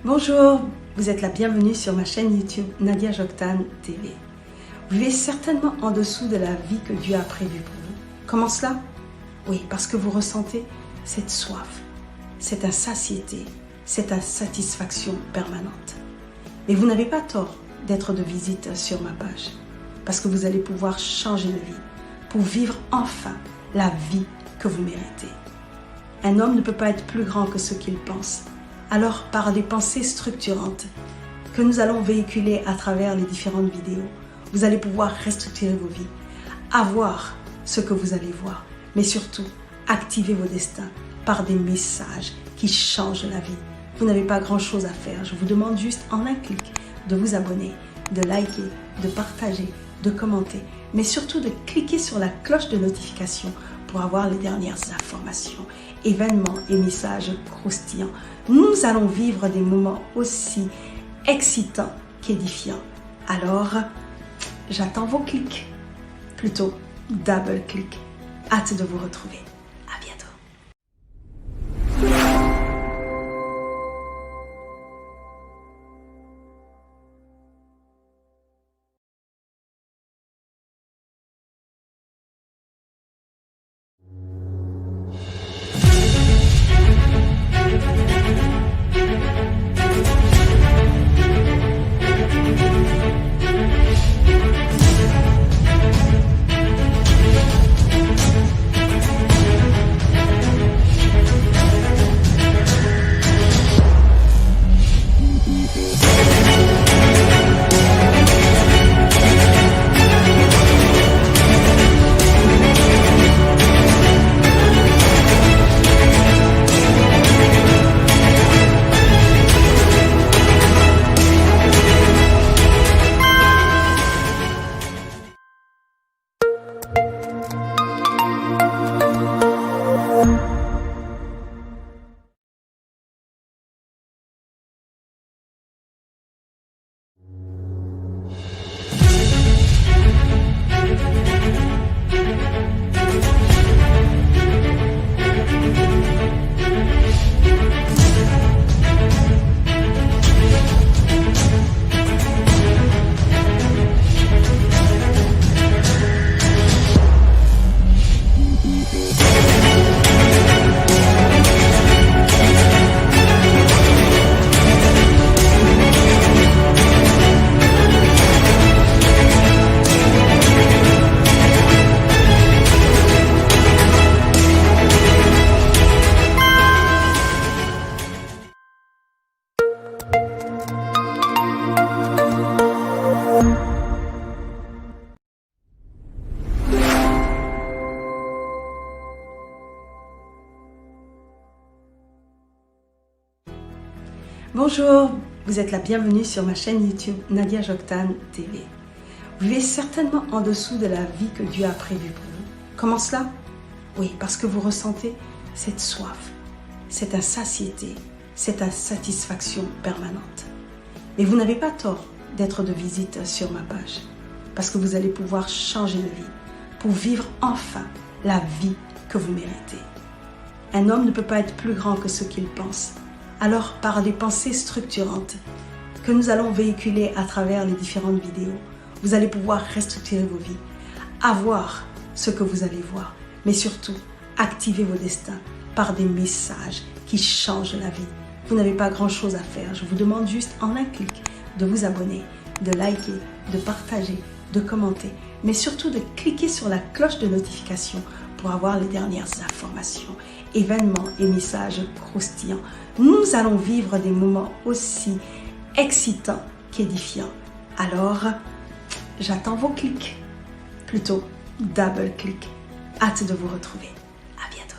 Bonjour, vous êtes la bienvenue sur ma chaîne YouTube Nadia Joktan TV. Vous vivez certainement en dessous de la vie que Dieu a prévue pour vous. Comment cela? Oui, parce que vous ressentez cette soif, cette insatiété, cette insatisfaction permanente. Mais vous n'avez pas tort d'être de visite sur ma page, parce que vous allez pouvoir changer de vie pour vivre enfin la vie que vous méritez. Un homme ne peut pas être plus grand que ce qu'il pense. Alors, par des pensées structurantes que nous allons véhiculer à travers les différentes vidéos, vous allez pouvoir restructurer vos vies, avoir ce que vous allez voir, mais surtout, activer vos destins par des messages qui changent la vie. Vous n'avez pas grand-chose à faire. Je vous demande juste en un clic de vous abonner, de liker, de partager, de commenter, mais surtout de cliquer sur la cloche de notification pour avoir les dernières informations, événements et messages croustillants. Nous allons vivre des moments aussi excitants qu'édifiants. Alors, j'attends vos clics, plutôt double clic. Hâte de vous retrouver. À bientôt. Bonjour, vous êtes la bienvenue sur ma chaîne YouTube Nadia Joktan TV. Vous vivez certainement en dessous de la vie que Dieu a prévue pour vous. Comment cela? Oui, parce que vous ressentez cette soif, cette insatiété, cette insatisfaction permanente. Mais vous n'avez pas tort d'être de visite sur ma page, parce que vous allez pouvoir changer de vie pour vivre enfin la vie que vous méritez. Un homme ne peut pas être plus grand que ce qu'il pense. Alors, par des pensées structurantes que nous allons véhiculer à travers les différentes vidéos, vous allez pouvoir restructurer vos vies, avoir ce que vous allez voir, mais surtout, activer vos destins par des messages qui changent la vie. Vous n'avez pas grand-chose à faire. Je vous demande juste en un clic de vous abonner, de liker, de partager, de commenter, mais surtout de cliquer sur la cloche de notification pour avoir les dernières informations, événements et messages croustillants. Nous allons vivre des moments aussi excitants qu'édifiants. Alors, j'attends vos clics, plutôt double clic. Hâte de vous retrouver. À bientôt.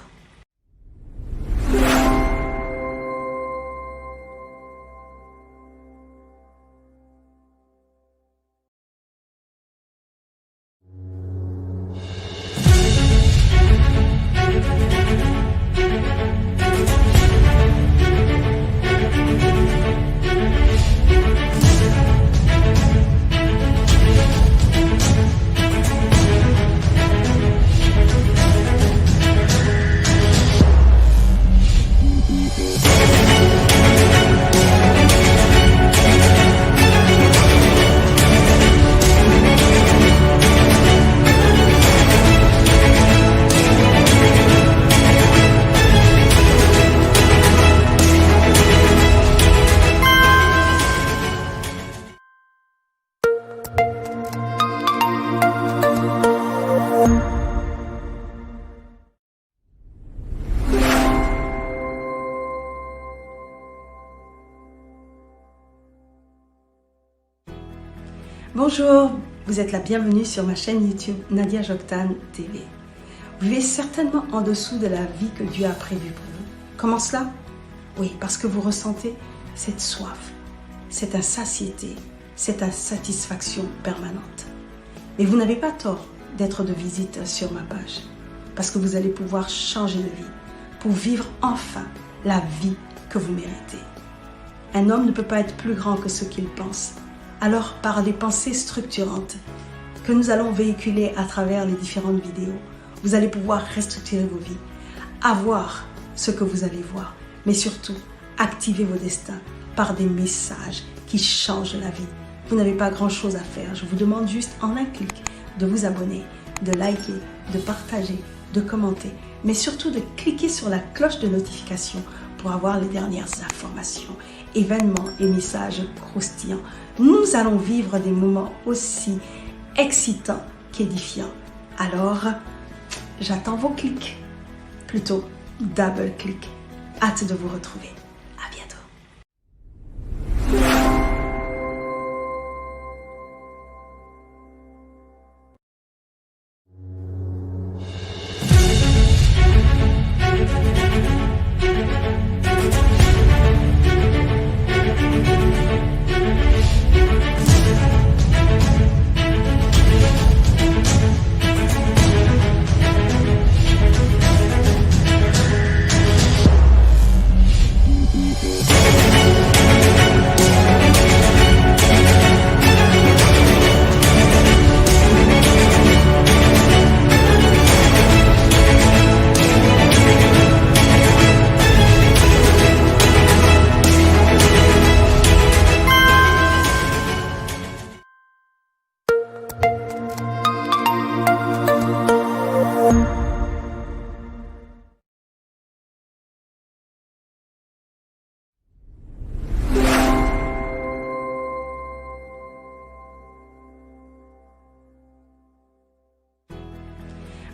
Bonjour, vous êtes la bienvenue sur ma chaîne YouTube Nadia Joktan TV. Vous vivez certainement en dessous de la vie que Dieu a prévue pour vous. Comment cela? Oui, parce que vous ressentez cette soif, cette insatiété, cette insatisfaction permanente. Mais vous n'avez pas tort d'être de visite sur ma page, parce que vous allez pouvoir changer de vie pour vivre enfin la vie que vous méritez. Un homme ne peut pas être plus grand que ce qu'il pense. Alors, par des pensées structurantes que nous allons véhiculer à travers les différentes vidéos, vous allez pouvoir restructurer vos vies, avoir ce que vous allez voir, mais surtout activer vos destins par des messages qui changent la vie. Vous n'avez pas grand-chose à faire. Je vous demande juste en un clic de vous abonner, de liker, de partager, de commenter, mais surtout de cliquer sur la cloche de notification pour avoir les dernières informations, événements et messages croustillants. Nous allons vivre des moments aussi excitants qu'édifiants. Alors, j'attends vos clics, plutôt double clic. Hâte de vous retrouver. À bientôt.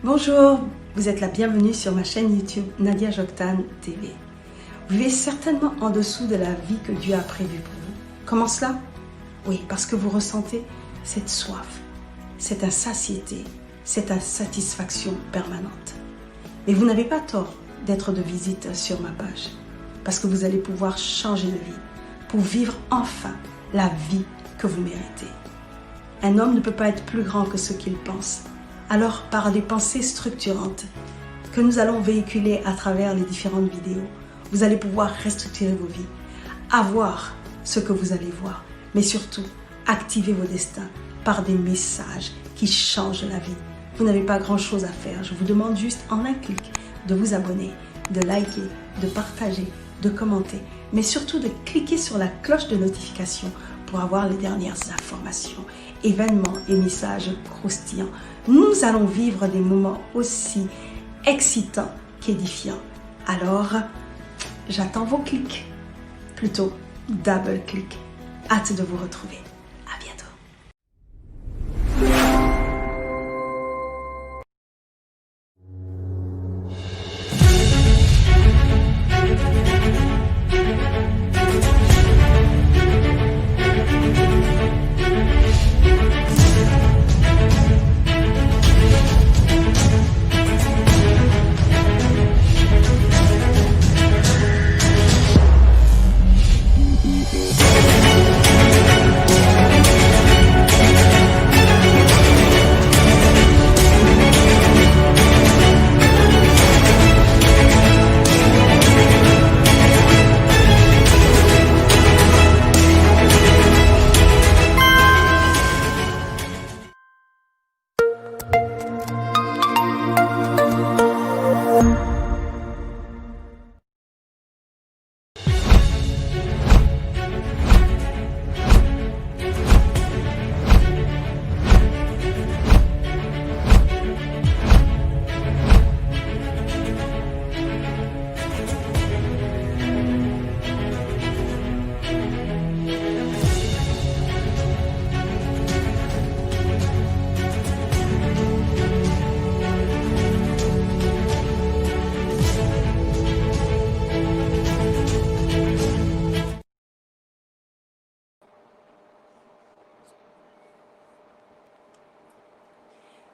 Bonjour, vous êtes la bienvenue sur ma chaîne YouTube Nadia Joktan TV. Vous vivez certainement en dessous de la vie que Dieu a prévue pour vous. Comment cela? Oui, parce que vous ressentez cette soif, cette insatiété, cette insatisfaction permanente. Mais vous n'avez pas tort d'être de visite sur ma page, parce que vous allez pouvoir changer de vie pour vivre enfin la vie que vous méritez. Un homme ne peut pas être plus grand que ce qu'il pense. Alors, par des pensées structurantes que nous allons véhiculer à travers les différentes vidéos, vous allez pouvoir restructurer vos vies, avoir ce que vous allez voir, mais surtout activer vos destins par des messages qui changent la vie. Vous n'avez pas grand-chose à faire. Je vous demande juste en un clic de vous abonner, de liker, de partager, de commenter, mais surtout de cliquer sur la cloche de notification pour avoir les dernières informations, événements et messages croustillants. Nous allons vivre des moments aussi excitants qu'édifiants. Alors, j'attends vos clics, plutôt double clic. Hâte de vous retrouver. À bientôt.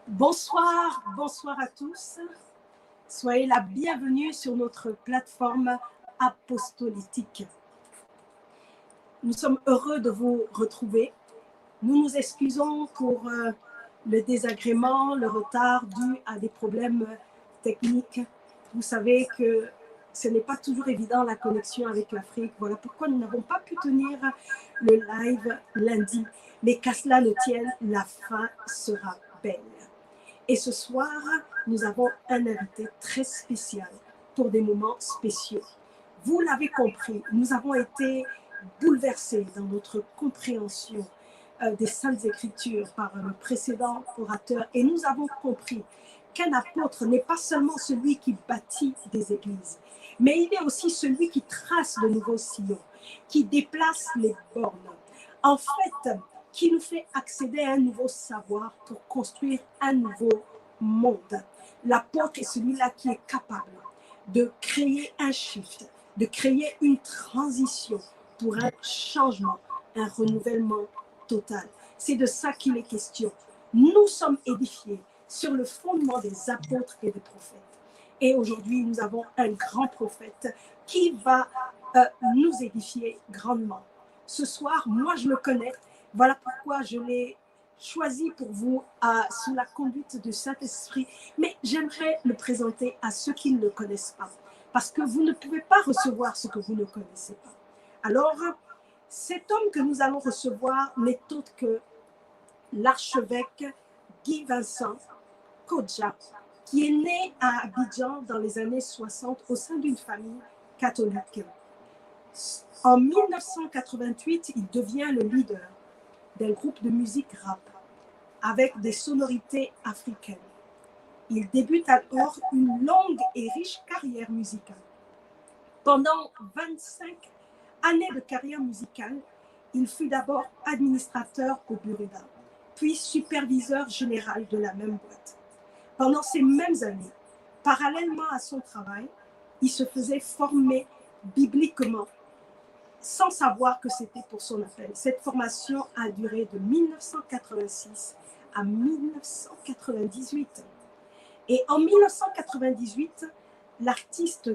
Bonsoir, bonsoir à tous. Soyez la bienvenue sur notre plateforme apostolique. Nous sommes heureux de vous retrouver. Nous nous excusons pour le désagrément, le retard dû à des problèmes techniques. Vous savez que ce n'est pas toujours évident la connexion avec l'Afrique. Voilà pourquoi nous n'avons pas pu tenir le live lundi. Mais qu'à cela ne tienne, la fin sera belle. Et ce soir, nous avons un invité très spécial pour des moments spéciaux. Vous l'avez compris, nous avons été bouleversés dans notre compréhension des Saintes Écritures par le précédent orateur et nous avons compris qu'un apôtre n'est pas seulement celui qui bâtit des églises, mais il est aussi celui qui trace de nouveaux sillons, qui déplace les bornes. En fait, qui nous fait accéder à un nouveau savoir pour construire un nouveau monde. L'apôtre est celui-là qui est capable de créer un shift, de créer une transition pour un changement, un renouvellement total. C'est de ça qu'il est question. Nous sommes édifiés sur le fondement des apôtres et des prophètes. Et aujourd'hui, nous avons un grand prophète qui va nous édifier grandement. Ce soir, moi, je le connais. Voilà pourquoi je l'ai choisi pour vous sous la conduite du Saint-Esprit. Mais j'aimerais le présenter à ceux qui ne le connaissent pas. Parce que vous ne pouvez pas recevoir ce que vous ne connaissez pas. Alors, cet homme que nous allons recevoir n'est autre que l'archevêque Guy Vincent Kodja, qui est né à Abidjan dans les années 60 au sein d'une famille catholique. En 1988, il devient le leader d'un groupe de musique rap avec des sonorités africaines. Il débute alors une longue et riche carrière musicale. Pendant 25 années de carrière musicale, il fut d'abord administrateur au Burunda, puis superviseur général de la même boîte. Pendant ces mêmes années, parallèlement à son travail, il se faisait former bibliquement sans savoir que c'était pour son appel. Cette formation a duré de 1986 à 1998. Et en 1998, l'artiste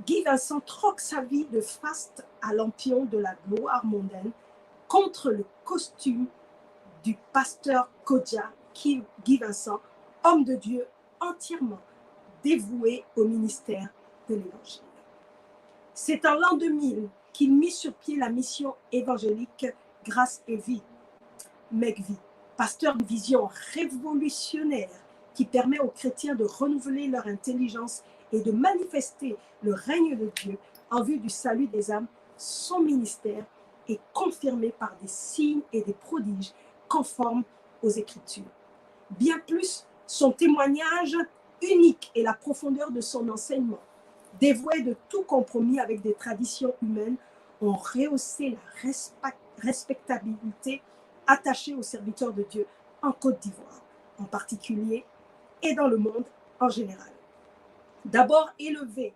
Guy Vincent troque sa vie de faste à lampion de la gloire mondaine contre le costume du pasteur Kodja, Guy Vincent, homme de Dieu entièrement dévoué au ministère de l'Évangile. C'est en l'an 2000 qu'il mit sur pied la mission évangélique Grâce et Vie, McVie, pasteur de vision révolutionnaire qui permet aux chrétiens de renouveler leur intelligence et de manifester le règne de Dieu en vue du salut des âmes. Son ministère est confirmé par des signes et des prodiges conformes aux Écritures. Bien plus, son témoignage unique et la profondeur de son enseignement, dévoué de tout compromis avec des traditions humaines, ont rehaussé la respectabilité attachée aux serviteurs de Dieu en Côte d'Ivoire, en particulier, et dans le monde en général. D'abord élevé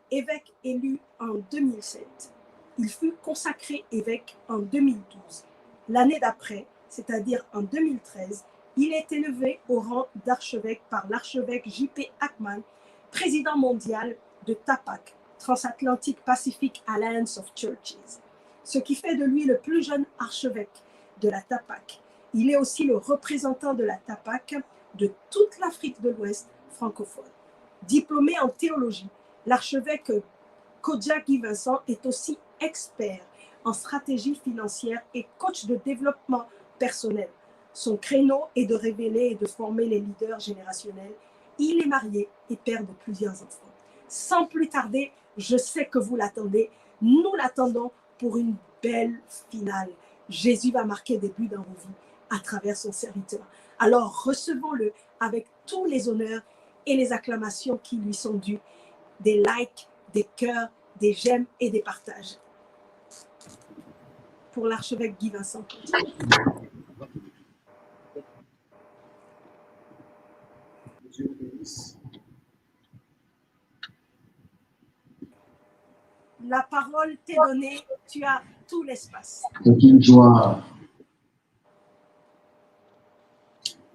évêque élu en 2007, il fut consacré évêque en 2012. L'année d'après, c'est-à-dire en 2013, il est élevé au rang d'archevêque par l'archevêque J.P. Ackman, président mondial de TAPAC, Transatlantic Pacific Alliance of Churches, ce qui fait de lui le plus jeune archevêque de la TAPAC. Il est aussi le représentant de la TAPAC de toute l'Afrique de l'Ouest francophone. Diplômé en théologie, l'archevêque Kodja Guy Vincent est aussi expert en stratégie financière et coach de développement personnel. Son créneau est de révéler et de former les leaders générationnels. Il est marié et père de plusieurs enfants. Sans plus tarder, je sais que vous l'attendez. Nous l'attendons pour une belle finale. Jésus va marquer des buts dans vos vies à travers son serviteur. Alors recevons-le avec tous les honneurs et les acclamations qui lui sont dues. Des likes, des cœurs, des j'aime et des partages. Pour l'archevêque Guy Vincent. La parole t'est donnée, tu as tout l'espace. C'est une joie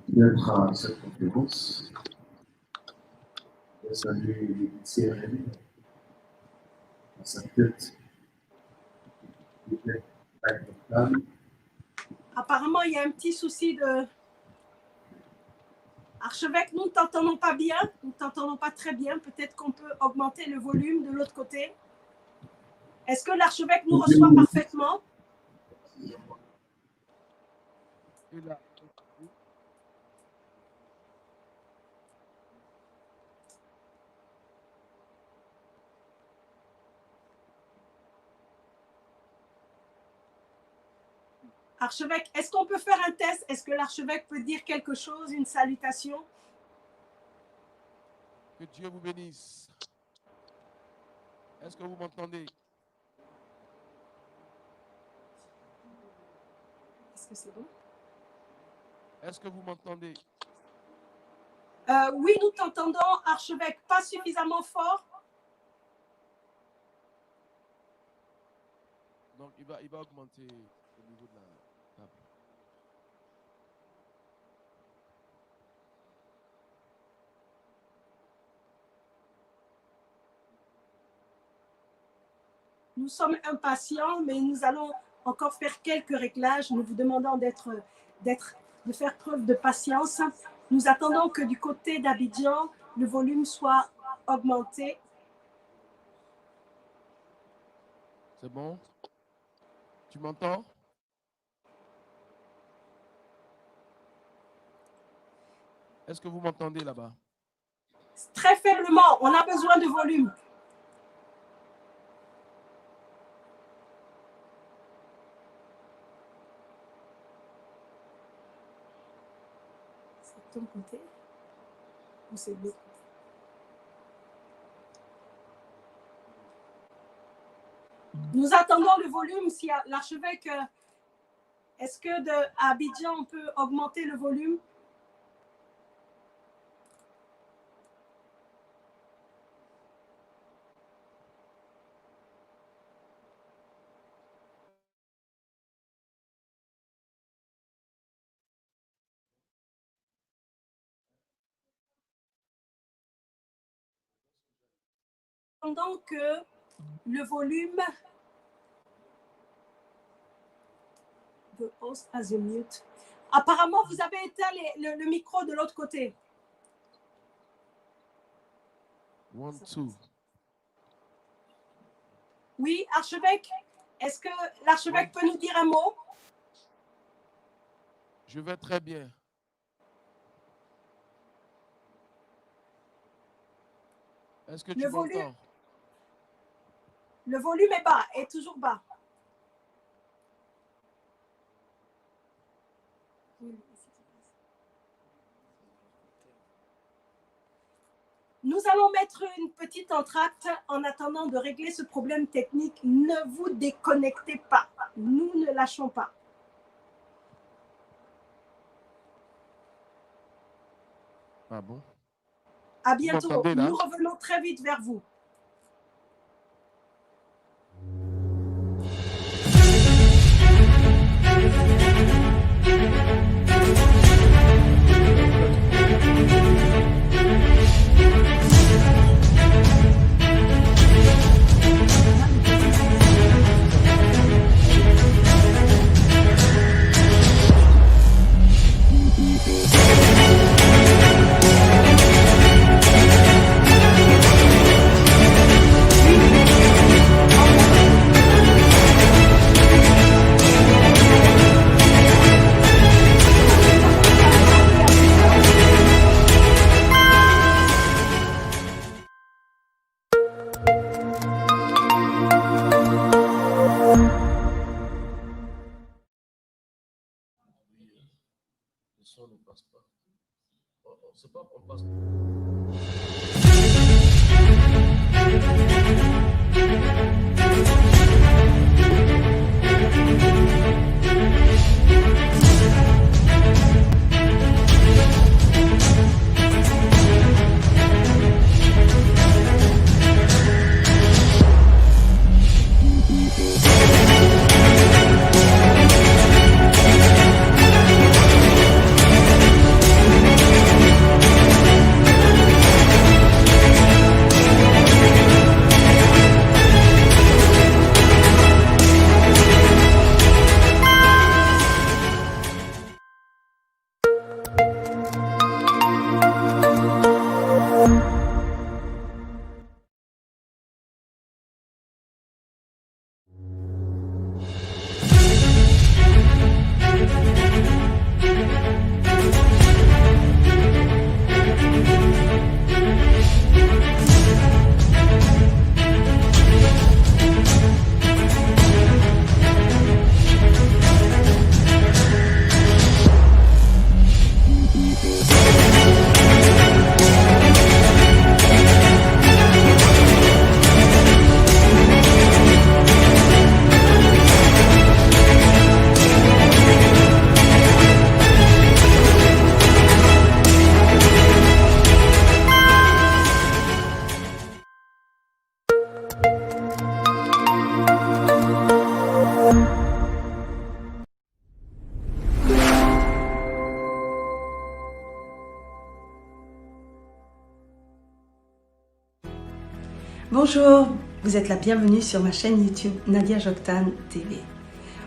d'être à cette conférence. Je salue CRM à sa tête. Apparemment, il y a un petit souci de... Archevêque, nous ne t'entendons pas bien, nous ne t'entendons pas très bien. Peut-être qu'on peut augmenter le volume de l'autre côté. Est-ce que l'archevêque nous reçoit parfaitement? Archevêque, est-ce qu'on peut faire un test? Est-ce que l'archevêque peut dire quelque chose, une salutation? Que Dieu vous bénisse. Est-ce que vous m'entendez? Est-ce que c'est bon? Est-ce que vous m'entendez? Oui, nous t'entendons, archevêque, pas suffisamment fort. Donc, il va augmenter au niveau de la table. Nous sommes impatients, mais nous allons encore faire quelques réglages. Nous vous demandons de faire preuve de patience. Nous attendons que du côté d'Abidjan, le volume soit augmenté. C'est bon? Tu m'entends? Est-ce que vous m'entendez là-bas? Très faiblement, on a besoin de volume. C'est de ton côté ou c'est de l'autre côté? Nous attendons le volume. Si l'archevêque, est-ce que à Abidjan, on peut augmenter le volume? Pendant que le volume de host as a mute. Apparemment, vous avez éteint le micro de l'autre côté. 1, 2. Oui, archevêque, est-ce que l'archevêque peut nous dire un mot? Je vais très bien. Est-ce que tu m'entends? Le volume est bas, est toujours bas. Nous allons mettre une petite entracte en attendant de régler ce problème technique. Ne vous déconnectez pas. Nous ne lâchons pas. Ah bon? À bientôt. Nous revenons très vite vers vous. Ne passe pas. C'est pas qu'on passe. Bonjour, vous êtes la bienvenue sur ma chaîne YouTube Nadia Joktan TV.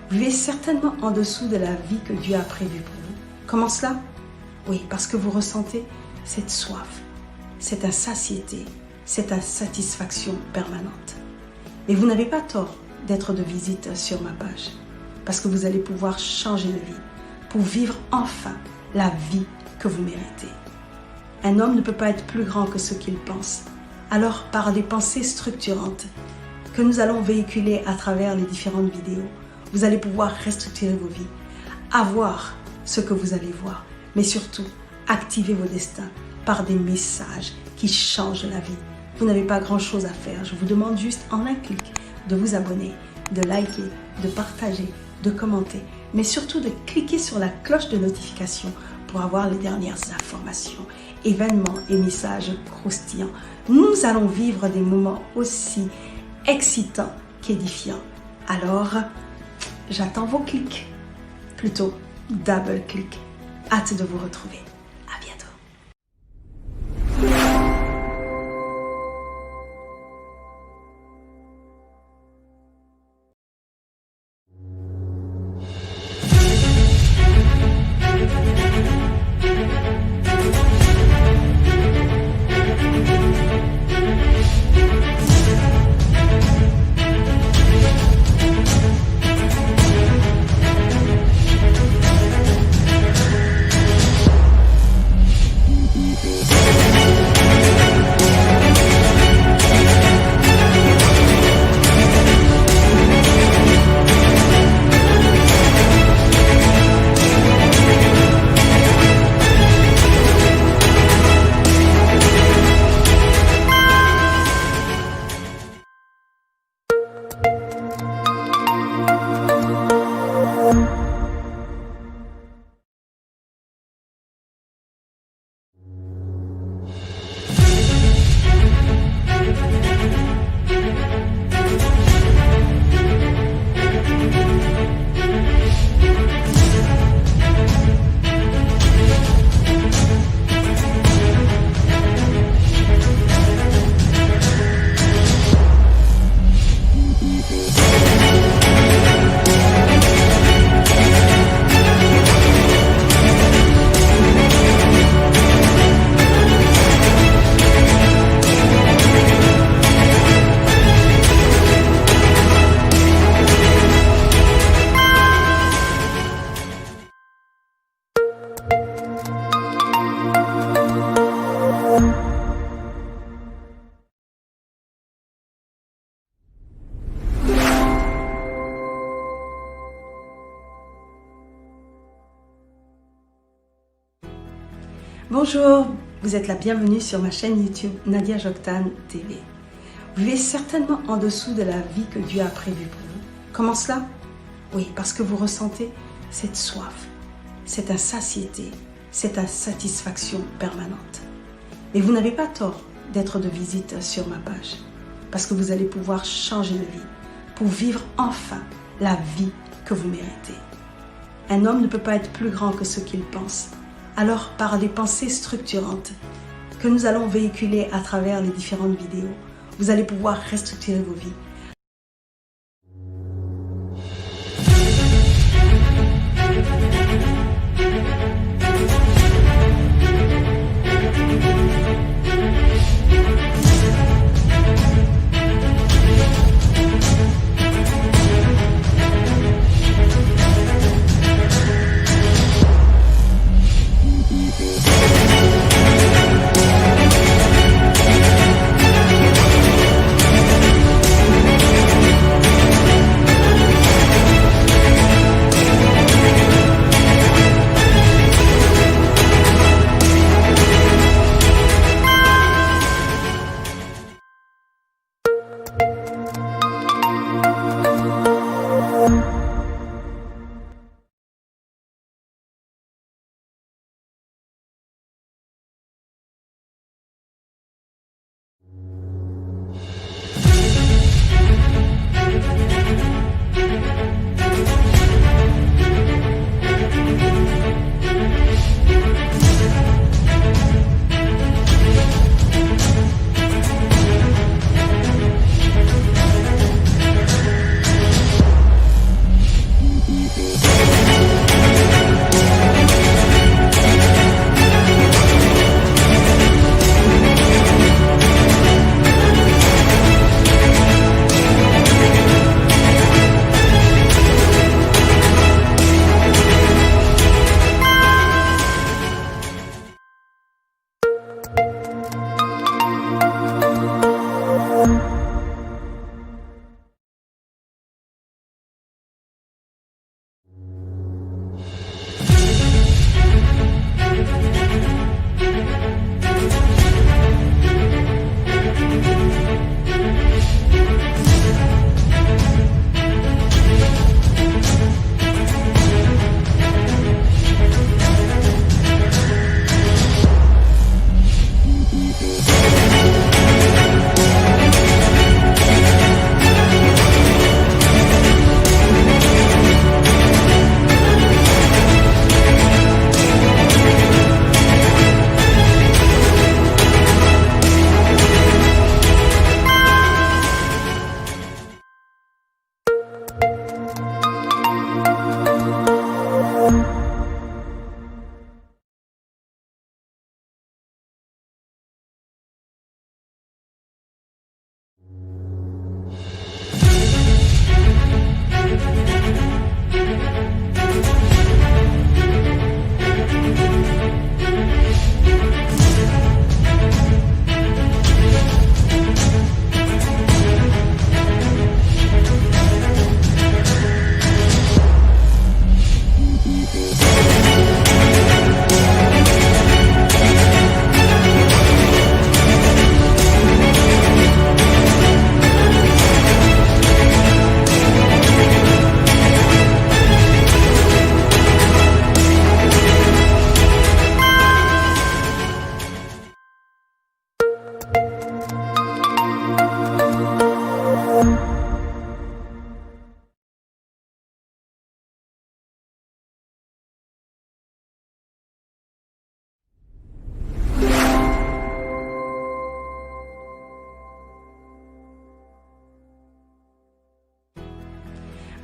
Vous vivez certainement en dessous de la vie que Dieu a prévue pour vous. Comment cela? Oui, parce que vous ressentez cette soif, cette insatiété, cette insatisfaction permanente. Mais vous n'avez pas tort d'être de visite sur ma page, parce que vous allez pouvoir changer de vie pour vivre enfin la vie que vous méritez. Un homme ne peut pas être plus grand que ce qu'il pense. Alors, par des pensées structurantes que nous allons véhiculer à travers les différentes vidéos, vous allez pouvoir restructurer vos vies, avoir ce que vous allez voir, mais surtout activer vos destins par des messages qui changent la vie. Vous n'avez pas grand-chose à faire. Je vous demande juste en un clic de vous abonner, de liker, de partager, de commenter, mais surtout de cliquer sur la cloche de notification pour avoir les dernières informations, événements et messages croustillants. Nous allons vivre des moments aussi excitants qu'édifiants. Alors, j'attends vos clics, plutôt double clic. Hâte de vous retrouver. À bientôt. Bonjour, vous êtes la bienvenue sur ma chaîne YouTube Nadia Joktan TV. Vous vivez certainement en dessous de la vie que Dieu a prévue pour vous. Comment cela? Oui, parce que vous ressentez cette soif, cette insatiété, cette insatisfaction permanente. Mais vous n'avez pas tort d'être de visite sur ma page, parce que vous allez pouvoir changer de vie pour vivre enfin la vie que vous méritez. Un homme ne peut pas être plus grand que ce qu'il pense. Alors, par des pensées structurantes que nous allons véhiculer à travers les différentes vidéos, vous allez pouvoir restructurer vos vies,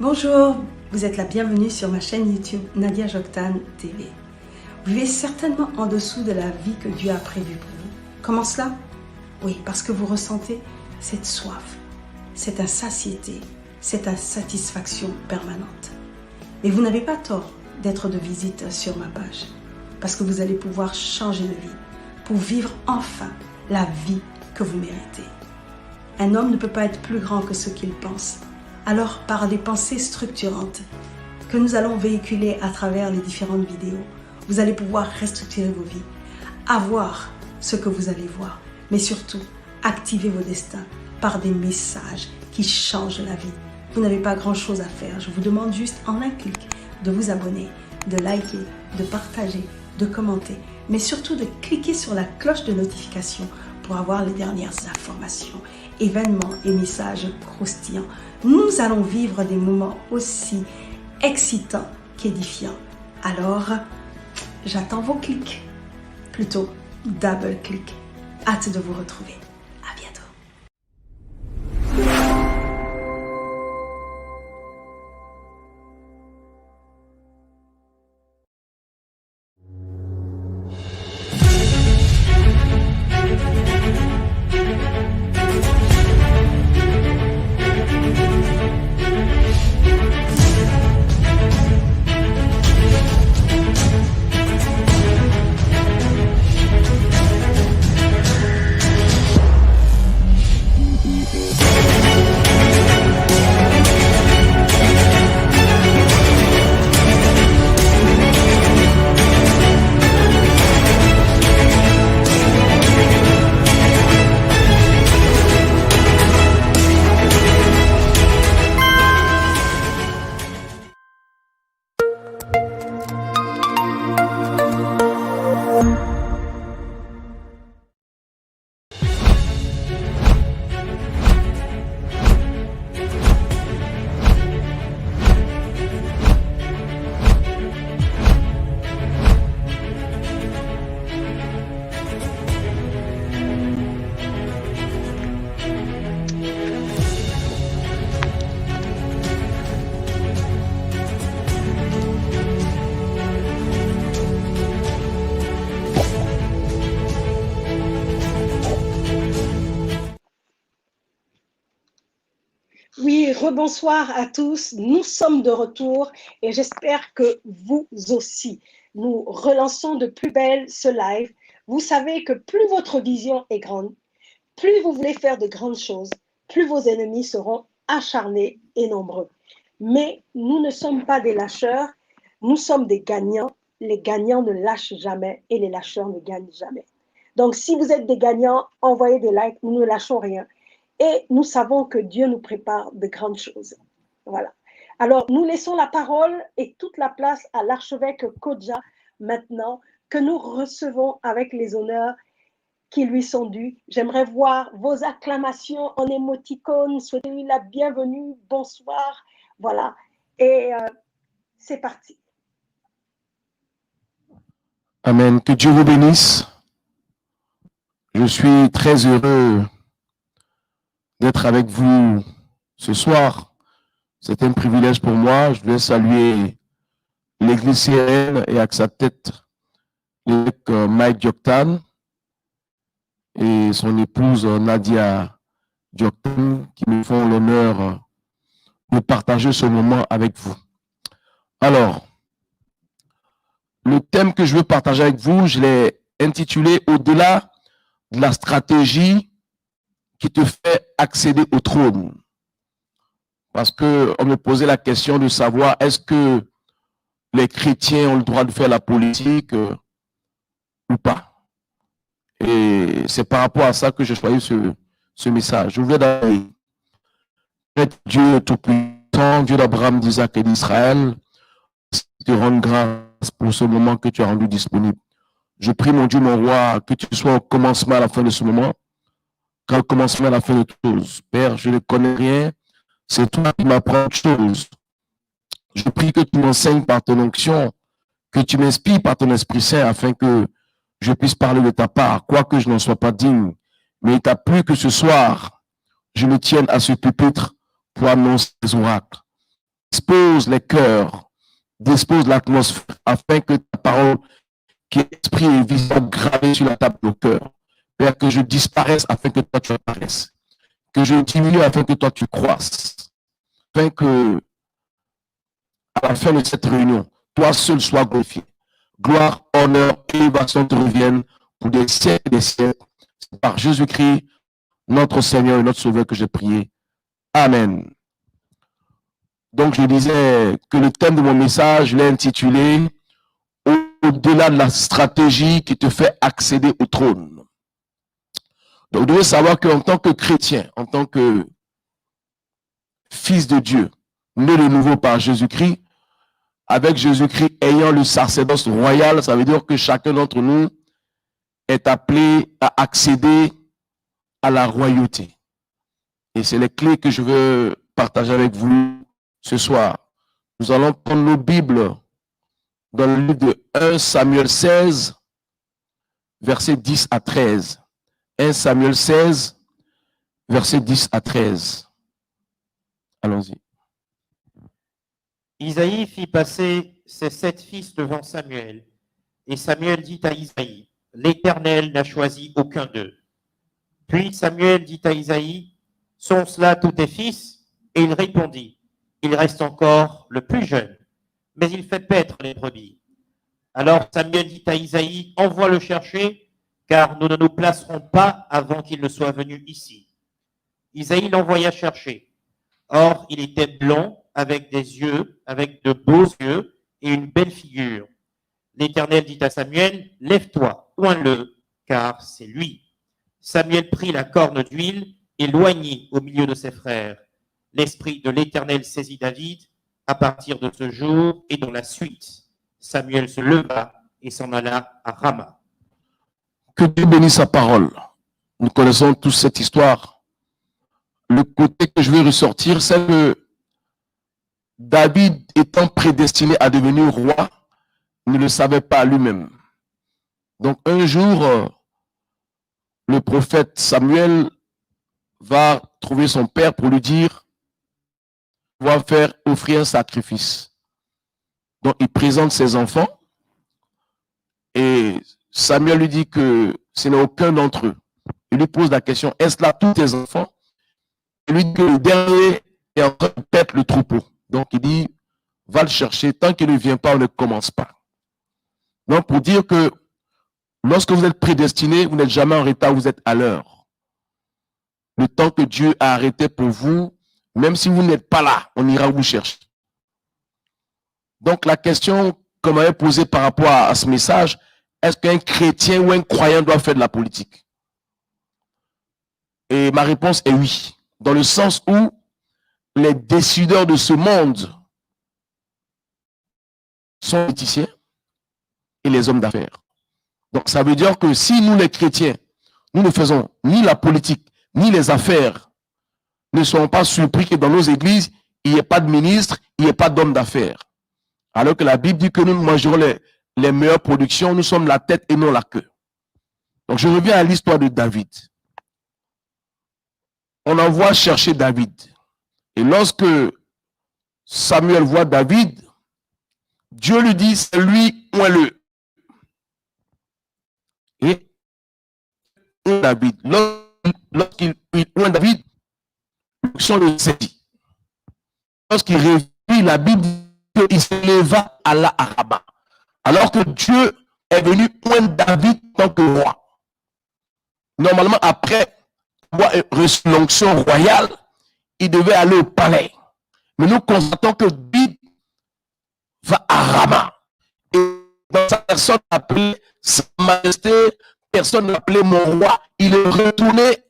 Bonjour, vous êtes la bienvenue sur ma chaîne YouTube Nadia Joktan TV. Vous vivez certainement en dessous de la vie que Dieu a prévue pour vous. Comment cela? Oui, parce que vous ressentez cette soif, cette insatiété, cette insatisfaction permanente. Mais vous n'avez pas tort d'être de visite sur ma page, parce que vous allez pouvoir changer de vie pour vivre enfin la vie que vous méritez. Un homme ne peut pas être plus grand que ce qu'il pense. Alors, par des pensées structurantes que nous allons véhiculer à travers les différentes vidéos, vous allez pouvoir restructurer vos vies, avoir ce que vous allez voir, mais surtout activer vos destins par des messages qui changent la vie. Vous n'avez pas grand-chose à faire. Je vous demande juste en un clic de vous abonner, de liker, de partager, de commenter, mais surtout de cliquer sur la cloche de notification pour avoir les dernières informations, événements et messages croustillants. Nous allons vivre des moments aussi excitants qu'édifiants. Alors, j'attends vos clics, plutôt double clic. Hâte de vous retrouver. À bientôt. Oui, rebonsoir à tous. Nous sommes de retour et j'espère que vous aussi. Nous relançons de plus belle ce live. Vous savez que plus votre vision est grande, plus vous voulez faire de grandes choses, plus vos ennemis seront acharnés et nombreux. Mais nous ne sommes pas des lâcheurs, nous sommes des gagnants. Les gagnants ne lâchent jamais et les lâcheurs ne gagnent jamais. Donc, si vous êtes des gagnants, envoyez des likes, nous ne lâchons rien. Et nous savons que Dieu nous prépare de grandes choses. Voilà. Alors, nous laissons la parole et toute la place à l'archevêque Kodja maintenant, que nous recevons avec les honneurs qui lui sont dus. J'aimerais voir vos acclamations en émoticône. Souhaitez-lui la bienvenue. Bonsoir. Voilà. Et c'est parti. Amen. Que Dieu vous bénisse. Je suis très heureux d'être avec vous ce soir. C'est un privilège pour moi. Je vais saluer l'Église syrienne et à sa tête l'évêque Mike Joktan et son épouse Nadia Joktan qui me font l'honneur de partager ce moment avec vous. Alors, le thème que je veux partager avec vous, je l'ai intitulé « Au-delà de la stratégie qui te fait accéder au trône ». Parce qu'on me posait la question de savoir est-ce que les chrétiens ont le droit de faire la politique ou pas. Et c'est par rapport à ça que j'ai choisi ce message. Je voulais d'abord Dieu Tout-Puissant, Dieu d'Abraham, d'Isaac et d'Israël, te rendre grâce pour ce moment que tu as rendu disponible. Je prie, mon Dieu, mon roi, que tu sois au commencement à la fin de ce moment, qu'au commencement à la fin de toutes choses. Père, je ne connais rien, c'est toi qui m'apprends toutes choses. Je prie que tu m'enseignes par ton onction, que tu m'inspires par ton Esprit Saint, afin que je puisse parler de ta part, quoique je n'en sois pas digne. Mais il t'a plu que ce soir, je me tienne à ce pupitre pour annoncer les oracles. dispose les cœurs, dispose l'atmosphère, afin que ta parole, qui est esprit et vie, soit gravée sur la table de nos cœurs. Père, que je disparaisse afin que toi tu apparaisses. Que je diminue afin que toi tu croisses. Afin que, à la fin de cette réunion, toi seul sois glorifié. Gloire, honneur, élévation te reviennent pour des siècles et des siècles. C'est par Jésus-Christ, notre Seigneur et notre Sauveur, que j'ai prié. Amen. Donc, je disais que le thème de mon message, je l'ai intitulé « Au-delà de la stratégie qui te fait accéder au trône ». Donc, vous devez savoir qu'en tant que chrétien, en tant que fils de Dieu, né de nouveau par Jésus-Christ, avec Jésus-Christ ayant le sacerdoce royal, ça veut dire que chacun d'entre nous est appelé à accéder à la royauté. Et c'est les clés que je veux partager avec vous ce soir. Nous allons prendre nos Bibles dans le livre de 1 Samuel 16, versets 10 à 13. 1 Samuel 16, versets 10 à 13. Allons-y. Isaïe fit passer ses 7 fils devant Samuel, et Samuel dit à Isaïe, « L'Éternel n'a choisi aucun d'eux. » Puis Samuel dit à Isaïe, « Sont cela tous tes fils ?» Et il répondit, « Il reste encore le plus jeune, mais il fait paître les brebis. » Alors Samuel dit à Isaïe, « Envoie le chercher, car nous ne nous placerons pas avant qu'il ne soit venu ici. » Isaïe l'envoya chercher. Or, il était blond, avec des yeux, avec de beaux yeux et une belle figure. L'Éternel dit à Samuel, « Lève-toi, oins-le, car c'est lui. » Samuel prit la corne d'huile et l'oignit au milieu de ses frères. L'Esprit de l'Éternel saisit David à partir de ce jour et dans la suite. Samuel se leva et s'en alla à Rama. Que Dieu bénisse sa parole. Nous connaissons tous cette histoire. Le côté que je vais ressortir, c'est que David, étant prédestiné à devenir roi, ne le savait pas lui-même. Donc un jour, le prophète Samuel va trouver son père pour lui dire « On va faire offrir un sacrifice ». Donc il présente ses enfants et Samuel lui dit que ce n'est aucun d'entre eux. Il lui pose la question « Est-ce là tous tes enfants ?» Il lui dit que le dernier est en train de perdre le troupeau. Donc il dit « Va le chercher, tant qu'il ne vient pas, on ne commence pas ». Donc pour dire que lorsque vous êtes prédestiné, vous n'êtes jamais en retard, vous êtes à l'heure. Le temps que Dieu a arrêté pour vous, même si vous n'êtes pas là, on ira vous chercher. Donc la question qu'on m'avait posée par rapport à ce message, est-ce qu'un chrétien ou un croyant doit faire de la politique? Et ma réponse est oui, dans le sens où les décideurs de ce monde sont les politiciens et les hommes d'affaires. Donc ça veut dire que si nous les chrétiens, nous ne faisons ni la politique, ni les affaires, ne soyons pas surpris que dans nos églises, il n'y ait pas de ministre, il n'y ait pas d'hommes d'affaires. Alors que la Bible dit que nous mangerons les meilleures productions, nous sommes la tête et non la queue. Donc je reviens à l'histoire de David. On envoie chercher David. Et lorsque Samuel voit David, Dieu lui dit, c'est lui, oins-le. Et David, lorsqu'il oint David, l'onction le saisit. Lorsqu'il réveille, la Bible dit qu'il s'éleva à la Rama. Alors que Dieu est venu oindre David en tant que roi. Normalement, après avoir reçu l'onction royale, il devait aller au palais. Mais nous constatons que David va à Rama. Et dans sa personne appelée Sa Majesté, personne n'a appelé mon roi, il est retourné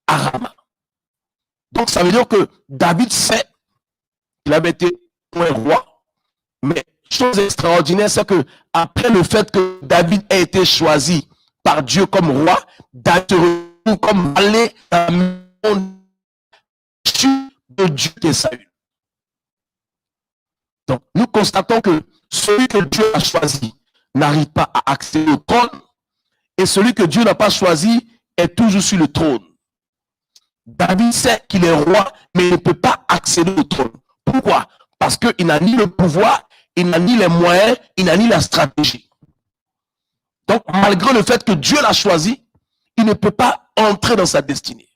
à Rama. Donc ça veut dire que David sait qu'il avait été un roi, mais chose extraordinaire, c'est que après le fait que David ait été choisi par Dieu comme roi, David se retrouve comme valet dans le monde de Dieu qui est Saül. Donc nous constatons que celui que Dieu a choisi n'arrive pas à accéder au trône, et celui que Dieu n'a pas choisi est toujours sur le trône. David sait qu'il est roi, mais il ne peut pas accéder au trône. Pourquoi? Parce qu'il n'a ni le pouvoir, il n'a ni les moyens, il n'a ni la stratégie. Donc, malgré le fait que Dieu l'a choisi, il ne peut pas entrer dans sa destinée.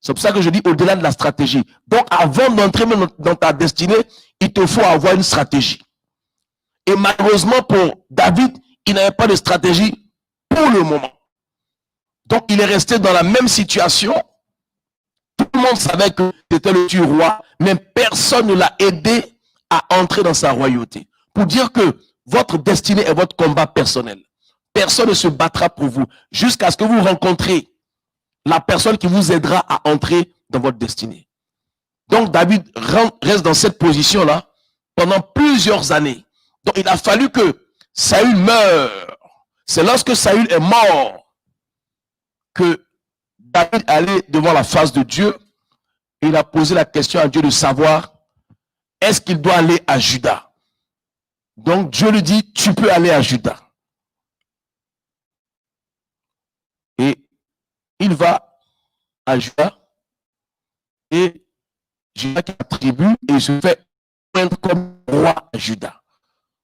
C'est pour ça que je dis au-delà de la stratégie. Donc, avant d'entrer dans ta destinée, il te faut avoir une stratégie. Et malheureusement pour David, il n'avait pas de stratégie pour le moment. Donc, il est resté dans la même situation. Tout le monde savait que c'était le futur roi, mais personne ne l'a aidé à entrer dans sa royauté. Pour dire que votre destinée est votre combat personnel. Personne ne se battra pour vous jusqu'à ce que vous rencontrez la personne qui vous aidera à entrer dans votre destinée. Donc, David reste dans cette position-là pendant plusieurs années. Donc, il a fallu que Saül meure. C'est lorsque Saül est mort que David allait devant la face de Dieu et il a posé la question à Dieu de savoir est-ce qu'il doit aller à Juda. Donc, Dieu lui dit, tu peux aller à Juda. Et il va à Juda et Juda qui attribue et il se fait poindre comme roi à Juda.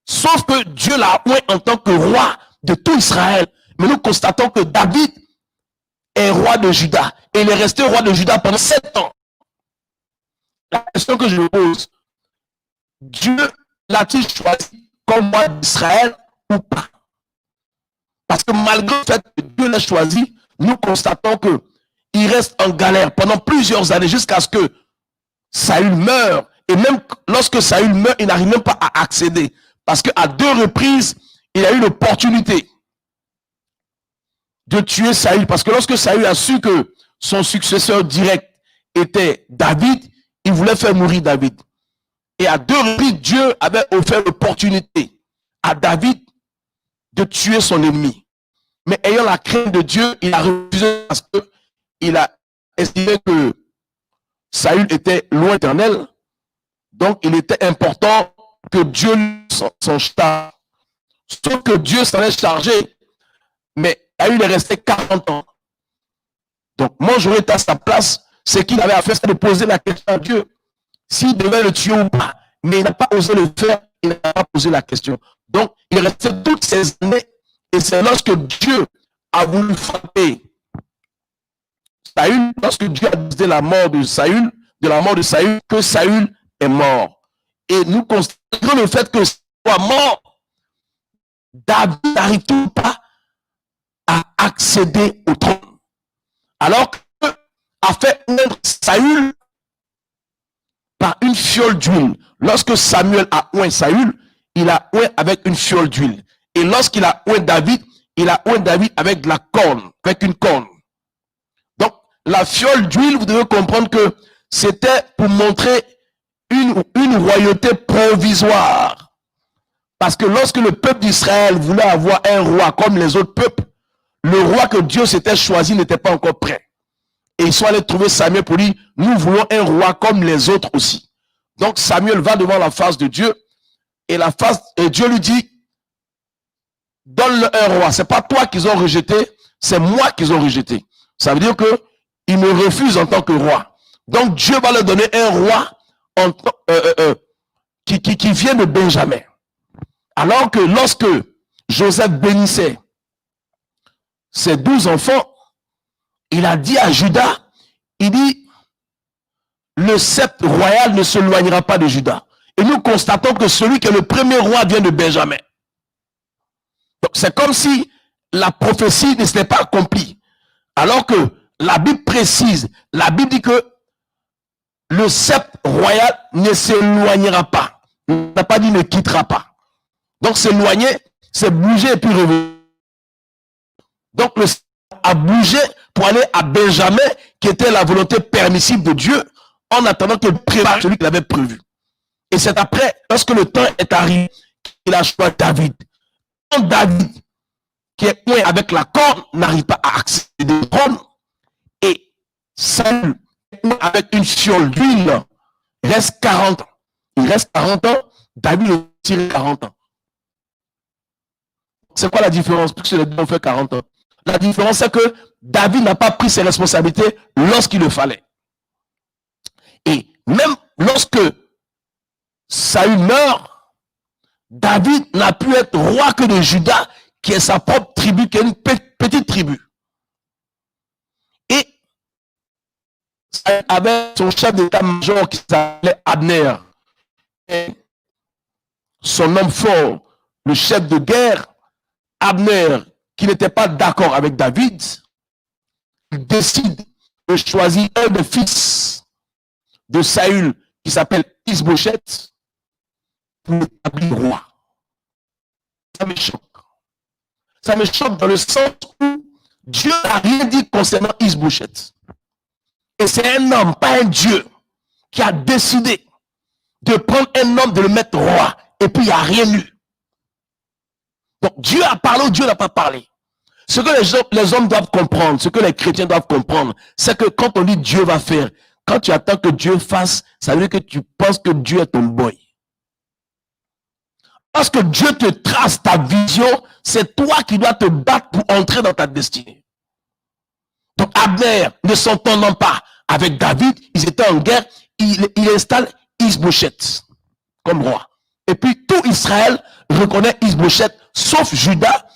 Sauf que Dieu l'a oint en tant que roi de tout Israël. Mais nous constatons que David est roi de Juda. Et il est resté roi de Juda pendant 7 ans. La question que je me pose, Dieu l'a-t-il choisi comme roi d'Israël ou pas? Parce que malgré le fait que Dieu l'a choisi, nous constatons qu'il reste en galère pendant plusieurs années jusqu'à ce que Saül meure. Et même lorsque Saül meurt, il n'arrive même pas à accéder. Parce qu'à 2 reprises, il a eu l'opportunité de tuer Saül. Parce que lorsque Saül a su que son successeur direct était David, il voulait faire mourir David. Et à 2 reprises, Dieu avait offert l'opportunité à David de tuer son ennemi. Mais ayant la crainte de Dieu, il a refusé parce qu'il a estimé que Saül était loin d'éternel. Donc, il était important que Dieu s'en charge. Sauf que Dieu s'en est chargé. Mais Saül est resté 40 ans. Donc, moi, j'aurais été à sa place. Ce qu'il avait à faire, c'est de poser la question à Dieu. S'il devait le tuer ou pas. Mais il n'a pas osé le faire. Il n'a pas posé la question. Donc, il est resté toutes ces années. Et c'est lorsque Dieu a voulu frapper Saül, lorsque Dieu a décidé la mort de Saül, que Saül est mort. Et nous constatons le fait que Saül soit mort. David n'arrive toujours pas à accéder au trône. Alors que a fait naître Saül par une fiole d'huile. Lorsque Samuel a oint Saül, il a oint avec une fiole d'huile. Et lorsqu'il a oint David, il a oint David avec de la corne, avec une corne. Donc, la fiole d'huile, vous devez comprendre que c'était pour montrer une royauté provisoire. Parce que lorsque le peuple d'Israël voulait avoir un roi comme les autres peuples, le roi que Dieu s'était choisi n'était pas encore prêt. Et ils sont allés trouver Samuel pour dire, nous voulons un roi comme les autres aussi. Donc Samuel va devant la face de Dieu et Dieu lui dit, donne-le un roi. C'est pas toi qu'ils ont rejeté, c'est moi qu'ils ont rejeté. Ça veut dire que ils me refusent en tant que roi. Donc Dieu va leur donner un roi qui vient de Benjamin. Alors que lorsque Joseph bénissait ses 12 enfants, il a dit à Judas, il dit, le sceptre royal ne s'éloignera pas de Judas. Et nous constatons que celui qui est le premier roi vient de Benjamin. Donc c'est comme si la prophétie ne s'était pas accomplie. Alors que la Bible précise, la Bible dit que le sceptre royal ne s'éloignera pas. Il n'a pas dit ne quittera pas. Donc s'éloigner, c'est bouger et puis revenir. Donc le sceptre a bougé pour aller à Benjamin, qui était la volonté permissive de Dieu, en attendant qu'il prépare celui qu'il avait prévu. Et c'est après, lorsque le temps est arrivé, qu'il a choisi David. Quand David, qui est oint avec la corde, n'arrive pas à accéder au trône, et Saül, avec une fiole d'huile, reste 40 ans. Il reste 40 ans, David a tiré 40 ans. C'est quoi la différence? Puisque les deux ont fait 40 ans. La différence, c'est que David n'a pas pris ses responsabilités lorsqu'il le fallait. Et même lorsque Saül meurt, David n'a pu être roi que de Juda, qui est sa propre tribu, qui est une petite tribu. Et Saül avait son chef d'état-major qui s'appelait Abner. Et son homme fort, le chef de guerre, Abner, qui n'était pas d'accord avec David, il décide de choisir un des fils de Saül, qui s'appelle Is-Bosheth, pour l'établir roi. Ça me choque. Ça me choque dans le sens où Dieu n'a rien dit concernant Is-Bosheth. Et c'est un homme, pas un Dieu, qui a décidé de prendre un homme, de le mettre roi. Et puis il n'y a rien eu. Donc Dieu a parlé ou Dieu n'a pas parlé. Ce que les hommes doivent comprendre, ce que les chrétiens doivent comprendre, c'est que quand on dit Dieu va faire, quand tu attends que Dieu fasse, ça veut dire que tu penses que Dieu est ton boy. Parce que Dieu te trace ta vision, c'est toi qui dois te battre pour entrer dans ta destinée. Donc Abner, ne s'entendant pas avec David, ils étaient en guerre, il installe Is-Bosheth comme roi. Et puis tout Israël reconnaît Is-Bosheth, sauf Juda,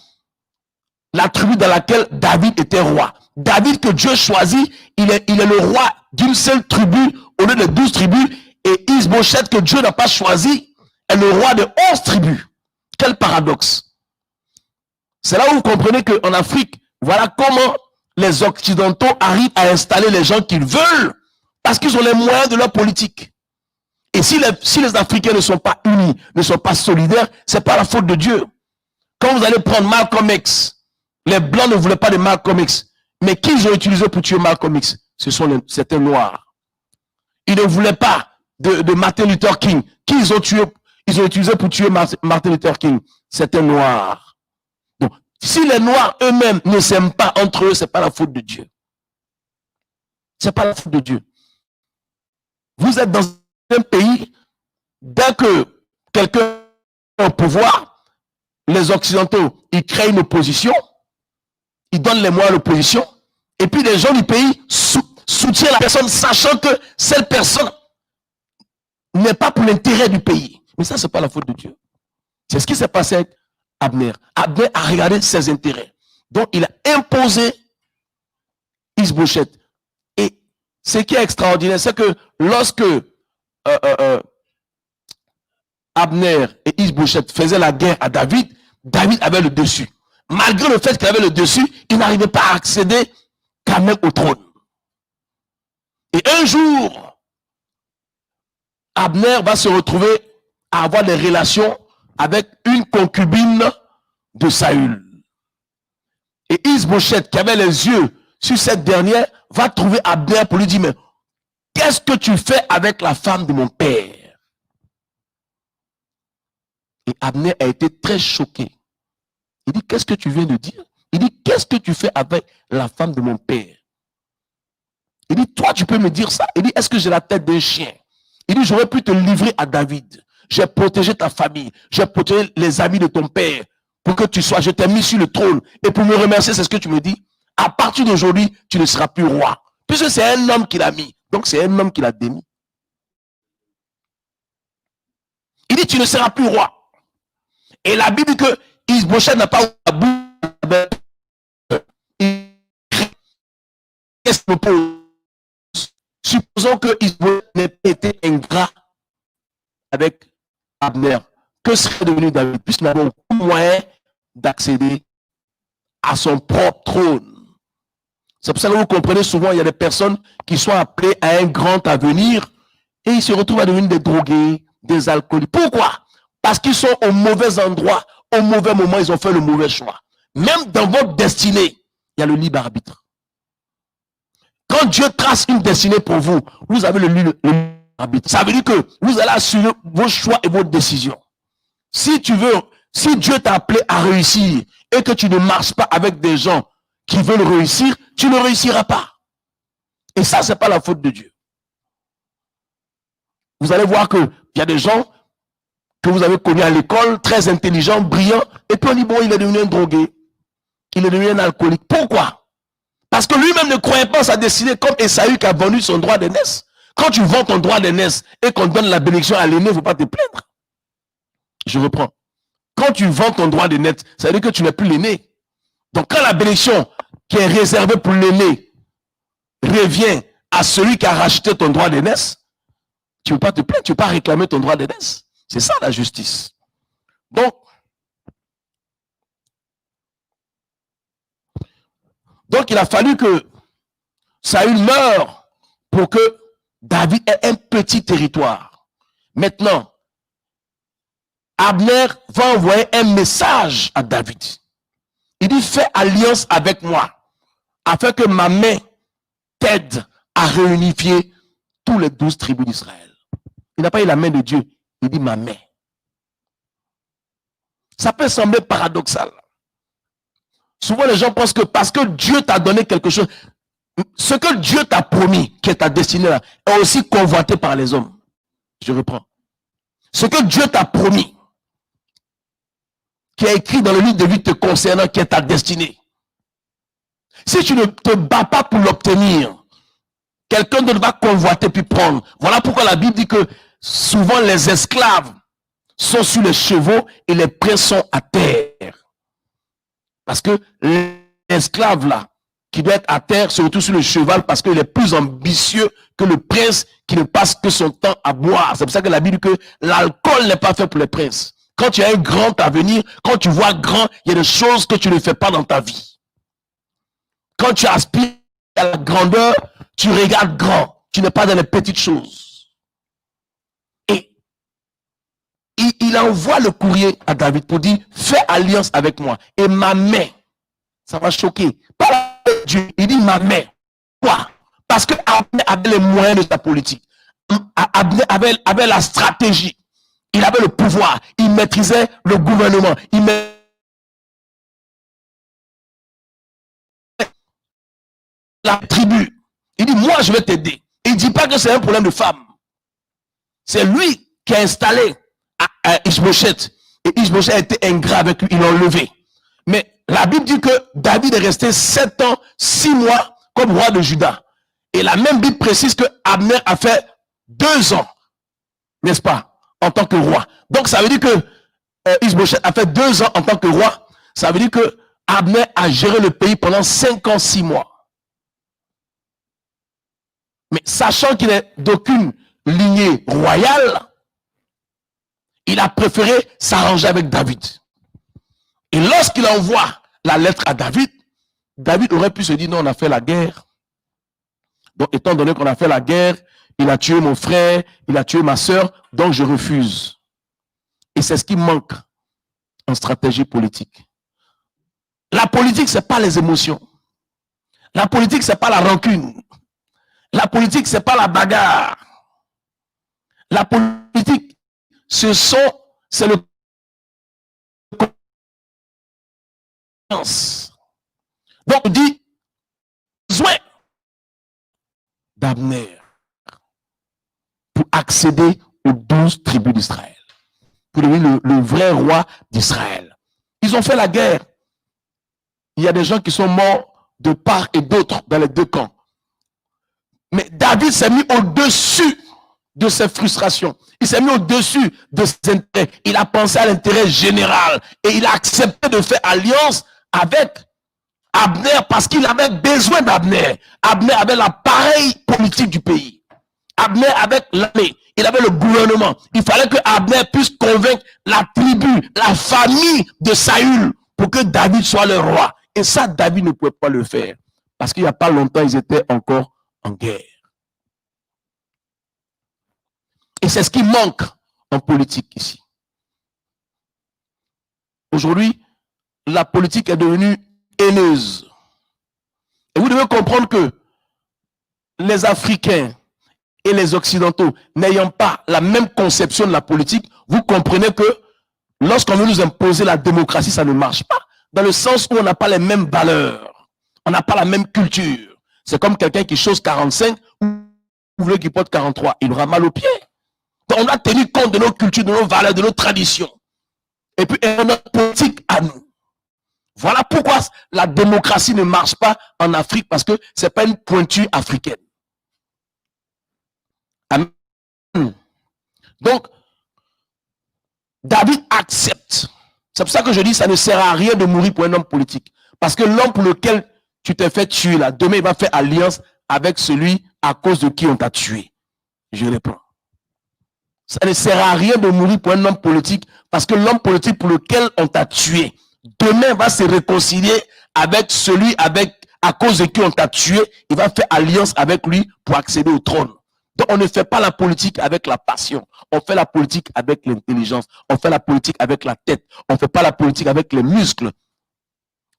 la tribu dans laquelle David était roi. David que Dieu choisit, il est le roi d'une seule tribu au lieu de 12 tribus. Et Is-Bosheth que Dieu n'a pas choisi est le roi de 11 tribus. Quel paradoxe. C'est là où vous comprenez qu'en Afrique, voilà comment les Occidentaux arrivent à installer les gens qu'ils veulent parce qu'ils ont les moyens de leur politique. Et si les Africains ne sont pas unis, ne sont pas solidaires, c'est pas la faute de Dieu. Quand vous allez prendre Malcolm X, les Blancs ne voulaient pas de Malcolm X. Mais qui ils ont utilisé pour tuer Malcolm X? C'était Noirs. Ils ne voulaient pas de Martin Luther King. Qui ils ont tué? Ils ont utilisé pour tuer Martin Luther King. C'était Noirs. Donc, si les Noirs eux-mêmes ne s'aiment pas entre eux, c'est pas la faute de Dieu. C'est pas la faute de Dieu. Vous êtes dans un pays, dès que quelqu'un est au pouvoir, les Occidentaux, ils créent une opposition, ils donnent les moyens à l'opposition, et puis les gens du pays soutiennent la personne, sachant que cette personne n'est pas pour l'intérêt du pays. Mais ça, c'est pas la faute de Dieu. C'est ce qui s'est passé avec Abner. Abner a regardé ses intérêts. Donc, il a imposé Is-Bosheth. Et ce qui est extraordinaire, c'est que lorsque Abner et Is-Bosheth faisaient la guerre à David, David avait le dessus. Malgré le fait qu'il avait le dessus, il n'arrivait pas à accéder quand même au trône. Et un jour, Abner va se retrouver à avoir des relations avec une concubine de Saül. Et Is-Bosheth, qui avait les yeux sur cette dernière, va trouver Abner pour lui dire, mais qu'est-ce que tu fais avec la femme de mon père? Et Abner a été très choqué. Il dit, qu'est-ce que tu viens de dire? Il dit, qu'est-ce que tu fais avec la femme de mon père? Il dit, toi, tu peux me dire ça? Il dit, est-ce que j'ai la tête d'un chien? Il dit, j'aurais pu te livrer à David. J'ai protégé ta famille. J'ai protégé les amis de ton père pour que tu sois, je t'ai mis sur le trône. Et pour me remercier, c'est ce que tu me dis. À partir d'aujourd'hui, tu ne seras plus roi. Puisque c'est un homme qui l'a mis. Donc c'est un homme qui l'a démis. Il dit, tu ne seras plus roi. Et la Bible dit que Is-Bosheth n'a pas la bouche. Supposons que Is-Bosheth n'ait pas été ingrat avec Abner. Que serait devenu David? Puisqu'il n'a pas aucun moyen d'accéder à son propre trône. C'est pour ça que vous comprenez souvent, il y a des personnes qui sont appelées à un grand avenir et ils se retrouvent à devenir des drogués, des alcooliques. Pourquoi? Parce qu'ils sont au mauvais endroit, au mauvais moment, ils ont fait le mauvais choix. Même dans votre destinée, il y a le libre arbitre. Quand Dieu trace une destinée pour vous, vous avez le libre arbitre. Ça veut dire que vous allez assurer vos choix et vos décisions. Si Dieu t'a appelé à réussir et que tu ne marches pas avec des gens qui veulent réussir, tu ne réussiras pas. Et ça, c'est pas la faute de Dieu. Vous allez voir qu'il y a des gens que vous avez connus à l'école, très intelligents, brillants, et puis on dit, bon, il est devenu un drogué, il est devenu un alcoolique. Pourquoi? Parce que lui-même ne croyait pas à sa destinée, comme Esaü qui a vendu son droit d'aînesse. Quand tu vends ton droit d'aînesse et qu'on donne la bénédiction à l'aîné, il ne faut pas te plaindre. Je reprends. Quand tu vends ton droit d'aînesse, ça veut dire que tu n'es plus l'aîné. Donc quand la bénédiction qui est réservée pour l'aîné revient à celui qui a racheté ton droit d'aînesse, tu ne peux pas te plaindre, tu ne peux pas réclamer ton droit d'aînesse. C'est ça la justice. Donc il a fallu que Saül meure pour que David ait un petit territoire. Maintenant, Abner va envoyer un message à David. Il dit, fais alliance avec moi, afin que ma main t'aide à réunifier tous les 12 tribus d'Israël. Il n'a pas eu la main de Dieu, il dit ma main. Ça peut sembler paradoxal. Souvent les gens pensent que parce que Dieu t'a donné quelque chose, ce que Dieu t'a promis, qui est ta destinée là, est aussi convoité par les hommes. Je reprends. Ce que Dieu t'a promis, qui est écrit dans le livre de vie te concernant, qui est ta destinée. Si tu ne te bats pas pour l'obtenir, quelqu'un d'autre va convoiter puis prendre. Voilà pourquoi la Bible dit que souvent les esclaves sont sur les chevaux et les princes sont à terre. Parce que l'esclave là, qui doit être à terre, surtout sur le cheval, parce qu'il est plus ambitieux que le prince qui ne passe que son temps à boire. C'est pour ça que la Bible dit que l'alcool n'est pas fait pour les princes. Quand tu as un grand avenir, quand tu vois grand, il y a des choses que tu ne fais pas dans ta vie. Quand tu aspires à la grandeur, tu regardes grand. Tu n'es pas dans les petites choses. Et il envoie le courrier à David pour dire, fais alliance avec moi. Et ma main, ça va choquer. Pas Dieu, il dit ma main. Pourquoi? Parce que Abner avait les moyens de sa politique. Abner avait la stratégie. Il avait le pouvoir. Il maîtrisait le gouvernement. Il maîtrisait la tribu. Il dit, moi, je vais t'aider. Il ne dit pas que c'est un problème de femme. C'est lui qui a installé Ishbosheth. Et Ishbosheth a été ingrat avec lui. Il l'a enlevé. Mais la Bible dit que David est resté 7 ans, 6 mois comme roi de Juda. Et la même Bible précise que Abner a fait 2 ans, n'est-ce pas, en tant que roi. Donc ça veut dire que Ishbosheth a fait 2 ans en tant que roi. Ça veut dire que Abner a géré le pays pendant 5 ans, 6 mois. Mais sachant qu'il n'est d'aucune lignée royale, il a préféré s'arranger avec David. Et lorsqu'il envoie la lettre à David, David aurait pu se dire, non, on a fait la guerre. Donc, étant donné qu'on a fait la guerre, il a tué mon frère, il a tué ma soeur, donc je refuse. Et c'est ce qui manque en stratégie politique. La politique, ce n'est pas les émotions. La politique, ce n'est pas la rancune. La politique, ce n'est pas la bagarre. La politique, c'est le donc on dit besoin d'Abner pour accéder aux 12 tribus d'Israël, pour devenir le vrai roi d'Israël. Ils ont fait la guerre. Il y a des gens qui sont morts de part et d'autre dans les 2 camps. Mais David s'est mis au-dessus de ses frustrations. Il s'est mis au-dessus de ses intérêts. Il a pensé à l'intérêt général et il a accepté de faire alliance avec Abner parce qu'il avait besoin d'Abner. Abner avait l'appareil politique du pays. Abner avait l'armée. Il avait le gouvernement. Il fallait que Abner puisse convaincre la tribu, la famille de Saül pour que David soit le roi. Et ça, David ne pouvait pas le faire. Parce qu'il n'y a pas longtemps, ils étaient encore en guerre. Et c'est ce qui manque en politique ici. Aujourd'hui, la politique est devenue haineuse. Et vous devez comprendre que les Africains et les Occidentaux, n'ayant pas la même conception de la politique, vous comprenez que lorsqu'on veut nous imposer la démocratie, ça ne marche pas. Dans le sens où on n'a pas les mêmes valeurs. On n'a pas la même culture. C'est comme quelqu'un qui chose 45 ou vous voulez qu'il porte 43. Il aura mal aux pieds. Donc on doit tenir compte de nos cultures, de nos valeurs, de nos traditions. Et puis, notre politique à nous. Voilà pourquoi la démocratie ne marche pas en Afrique, parce que ce n'est pas une pointure africaine. Donc, David accepte. C'est pour ça que je dis, ça ne sert à rien de mourir pour un homme politique. Parce que l'homme pour lequel tu t'es fait tuer là, demain il va faire alliance avec celui à cause de qui on t'a tué. Je réponds. Ça ne sert à rien de mourir pour un homme politique parce que l'homme politique pour lequel on t'a tué, demain va se réconcilier avec celui à cause de qui on t'a tué. Il va faire alliance avec lui pour accéder au trône. Donc on ne fait pas la politique avec la passion. On fait la politique avec l'intelligence. On fait la politique avec la tête. On ne fait pas la politique avec les muscles.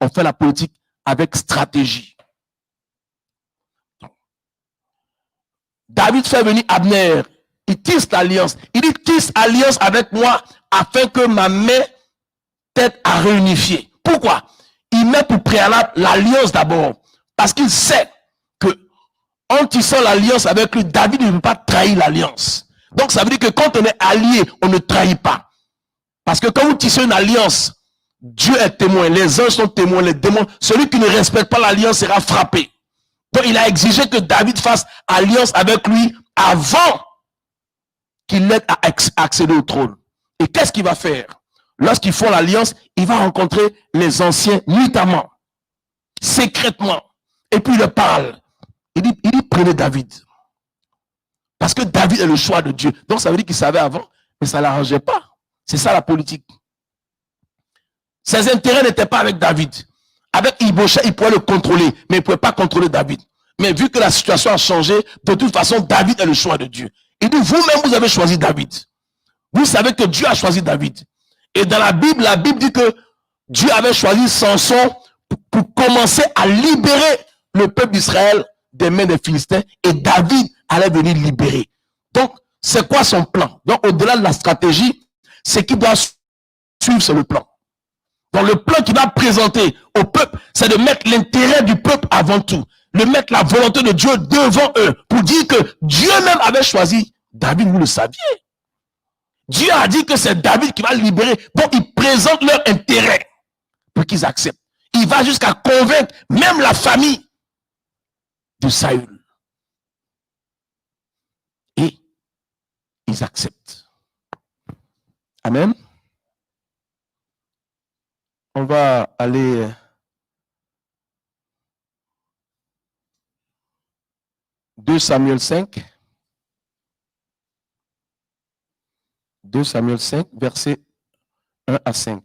On fait la politique avec stratégie. David fait venir Abner. Il tisse l'alliance. Il dit, tisse alliance avec moi afin que ma main t'aide à réunifier. Pourquoi? Il met pour préalable l'alliance d'abord. Parce qu'il sait que en tissant l'alliance avec lui, David ne peut pas trahir l'alliance. Donc ça veut dire que quand on est allié, on ne trahit pas. Parce que quand vous tissez une alliance, Dieu est témoin, les anges sont témoins, les démons. Celui qui ne respecte pas l'alliance sera frappé. Donc il a exigé que David fasse alliance avec lui avant qu'il l'aide à accéder au trône. Et qu'est-ce qu'il va faire? Lorsqu'ils font l'alliance, il va rencontrer les anciens nuitamment, secrètement. Et puis il leur parle. Il dit, prenez David. Parce que David est le choix de Dieu. Donc ça veut dire qu'il savait avant, mais ça ne l'arrangeait pas. C'est ça la politique. Ses intérêts n'étaient pas avec David. Avec Ibochet, il pouvait le contrôler, mais il ne pouvait pas contrôler David. Mais vu que la situation a changé, de toute façon, David est le choix de Dieu. Il dit, vous-même, vous avez choisi David. Vous savez que Dieu a choisi David. Et dans la Bible dit que Dieu avait choisi Samson pour commencer à libérer le peuple d'Israël des mains des Philistins. Et David allait venir libérer. Donc, c'est quoi son plan? Donc, au-delà de la stratégie, ce qu'il doit suivre, c'est le plan. Donc, le plan qu'il va présenter au peuple, c'est de mettre l'intérêt du peuple avant tout. De mettre la volonté de Dieu devant eux. Pour dire que Dieu même avait choisi David, vous le saviez. Dieu a dit que c'est David qui va libérer. Donc, il présente leur intérêt pour qu'ils acceptent. Il va jusqu'à convaincre même la famille de Saül. Et ils acceptent. Amen. On va aller (2 Samuel 5). 2 Samuel 5, versets 1 à 5.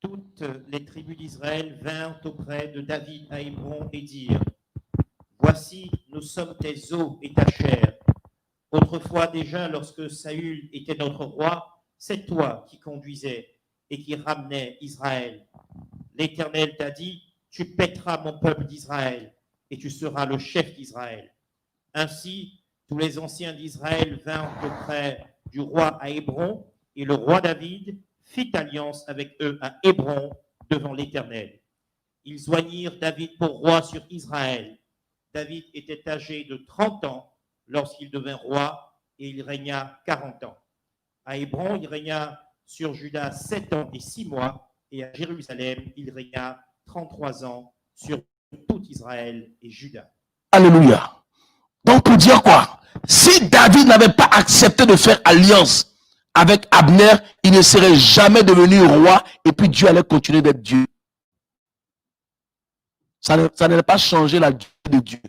Toutes les tribus d'Israël vinrent auprès de David à Hébron et dirent, « Voici, nous sommes tes os et ta chair. Autrefois déjà, lorsque Saül était notre roi, c'est toi qui conduisais et qui ramenais Israël. L'Éternel t'a dit, tu pèteras mon peuple d'Israël et tu seras le chef d'Israël. » Ainsi, tous les anciens d'Israël vinrent auprès du roi à Hébron, et le roi David fit alliance avec eux à Hébron devant l'Éternel. Ils joignirent David pour roi sur Israël. David était âgé de 30 ans lorsqu'il devint roi, et il régna 40 ans. À Hébron, il régna sur Juda 7 ans et 6 mois, et à Jérusalem, il régna 33 ans sur tout Israël et Juda. Alléluia. Donc pour dire quoi? Si David n'avait pas accepté de faire alliance avec Abner, il ne serait jamais devenu roi et puis Dieu allait continuer d'être Dieu. Ça n'allait pas changer la Dieu de Dieu.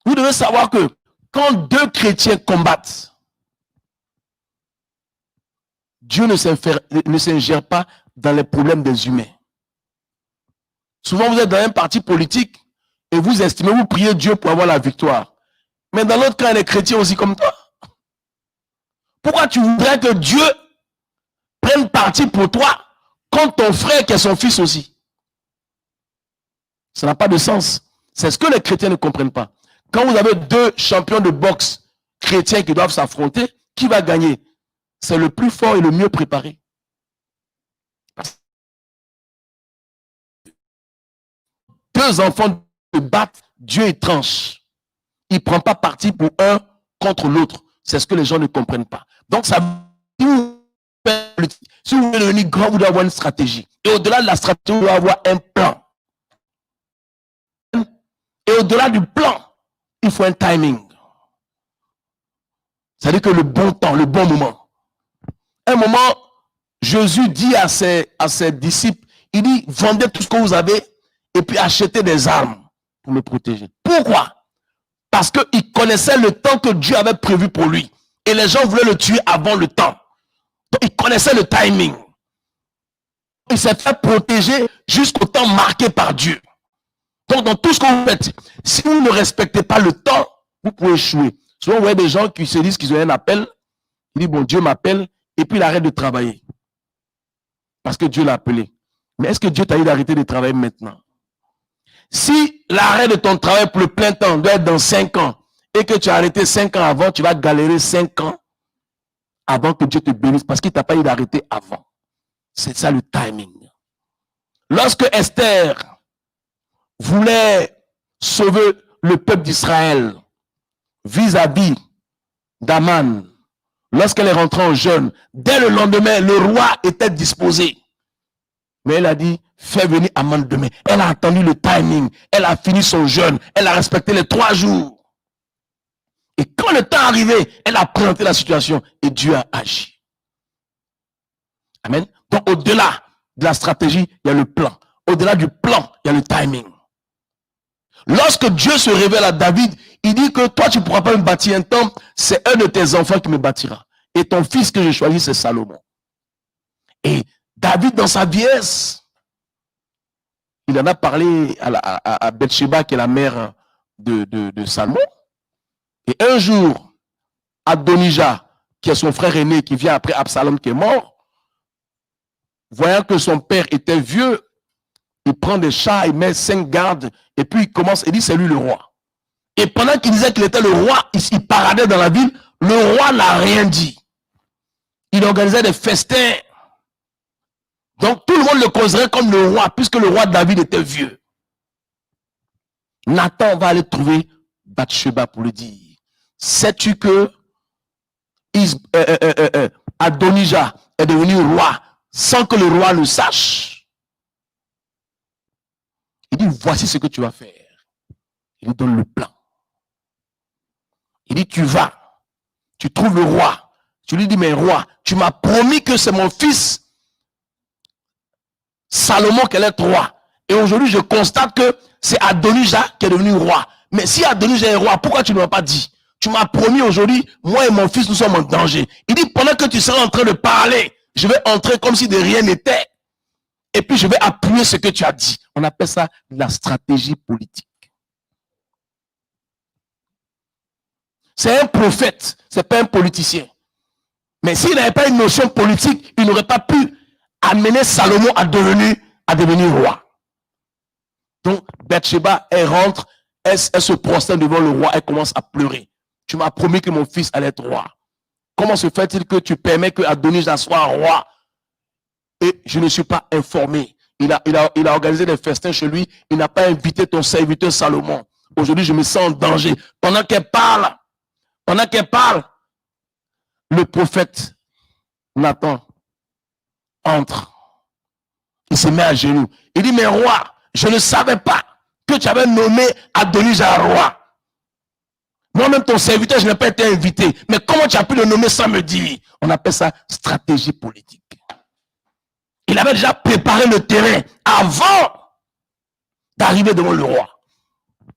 Vous devez savoir que quand deux chrétiens combattent, Dieu ne s'ingère pas dans les problèmes des humains. Souvent vous êtes dans un parti politique et vous estimez, vous priez Dieu pour avoir la victoire. Mais dans l'autre cas, il y a des chrétiens aussi comme toi. Pourquoi tu voudrais que Dieu prenne parti pour toi contre ton frère qui est son fils aussi? Ça n'a pas de sens. C'est ce que les chrétiens ne comprennent pas. Quand vous avez deux champions de boxe chrétiens qui doivent s'affronter, qui va gagner? C'est le plus fort et le mieux préparé. Deux enfants se battent, Dieu il tranche. Il ne prend pas parti pour un contre l'autre. C'est ce que les gens ne comprennent pas. Donc, ça, si vous voulez devenir grand, vous devez avoir une stratégie. Et au-delà de la stratégie, vous devez avoir un plan. au-delà du plan, il faut un timing. C'est-à-dire que le bon temps, le bon moment. Un moment, Jésus dit à ses disciples, il dit, vendez tout ce que vous avez et puis achetez des armes pour me protéger. Pourquoi? Parce qu'il connaissait le temps que Dieu avait prévu pour lui. Et les gens voulaient le tuer avant le temps. Donc, il connaissait le timing. Il s'est fait protéger jusqu'au temps marqué par Dieu. Donc, dans tout ce que vous faites, si vous ne respectez pas le temps, vous pouvez échouer. Souvent, vous voyez des gens qui se disent qu'ils ont un appel. Ils disent, bon, Dieu m'appelle, et puis il arrête de travailler. Parce que Dieu l'a appelé. Mais est-ce que Dieu t'a dit d'arrêter de travailler maintenant? Si l'arrêt de ton travail pour le plein temps doit être dans 5 ans, et que tu as arrêté 5 ans avant, tu vas galérer 5 ans avant que Dieu te bénisse, parce qu'il ne t'a pas dit d'arrêter avant. C'est ça le timing. Lorsque Esther voulait sauver le peuple d'Israël vis-à-vis d'Aman, lorsqu'elle est rentrée en jeûne, dès le lendemain, le roi était disposé. Mais elle a dit, fais venir Aman demain. Elle a attendu le timing. Elle a fini son jeûne. Elle a respecté les 3 jours. Et quand le temps est arrivé, elle a présenté la situation et Dieu a agi. Amen. Donc, au-delà de la stratégie, il y a le plan. Au-delà du plan, il y a le timing. Lorsque Dieu se révèle à David, il dit que toi, tu ne pourras pas me bâtir un temple, c'est un de tes enfants qui me bâtira. Et ton fils que j'ai choisi, c'est Salomon. Et David, dans sa vieillesse, il en a parlé à Bathsheba, qui est la mère de Salomon. Et un jour, Adonijah, qui est son frère aîné, qui vient après Absalom qui est mort, voyant que son père était vieux, il prend des chats, il met 5 gardes, et puis il commence, il dit c'est lui le roi. Et pendant qu'il disait qu'il était le roi, il paradait dans la ville, le roi n'a rien dit. Il organisait des festins. Donc tout le monde le considérait comme le roi, puisque le roi David était vieux. Nathan va aller trouver Bathsheba pour lui dire, sais-tu que Adonijah est devenu roi sans que le roi le sache? Il dit, voici ce que tu vas faire. Il lui donne le plan. Il dit, tu vas, tu trouves le roi. Tu lui dis, mais roi, tu m'as promis que c'est mon fils Salomon qui allait être roi. Et aujourd'hui, je constate que c'est Adonijah qui est devenu roi. Mais si Adonijah est roi, pourquoi tu ne m'as pas dit? Tu m'as promis aujourd'hui, moi et mon fils, nous sommes en danger. Il dit, pendant que tu seras en train de parler, je vais entrer comme si de rien n'était. Et puis je vais appuyer ce que tu as dit. On appelle ça la stratégie politique. C'est un prophète, c'est pas un politicien. Mais s'il n'avait pas une notion politique, il n'aurait pas pu amener Salomon à devenir roi. Donc, Bathsheba, elle rentre, elle se prosterne devant le roi, elle commence à pleurer. Tu m'as promis que mon fils allait être roi. Comment se fait-il que tu permets que Adonijah soit roi? Et je ne suis pas informé. Il a organisé des festins chez lui. Il n'a pas invité ton serviteur Salomon. Aujourd'hui, je me sens en danger. Pendant qu'elle parle, le prophète Nathan entre. Il se met à genoux. Il dit, mais roi, je ne savais pas que tu avais nommé Adonijah roi. Moi-même, ton serviteur, je n'ai pas été invité. Mais comment tu as pu le nommer sans me dire? On appelle ça stratégie politique. Il avait déjà préparé le terrain avant d'arriver devant le roi.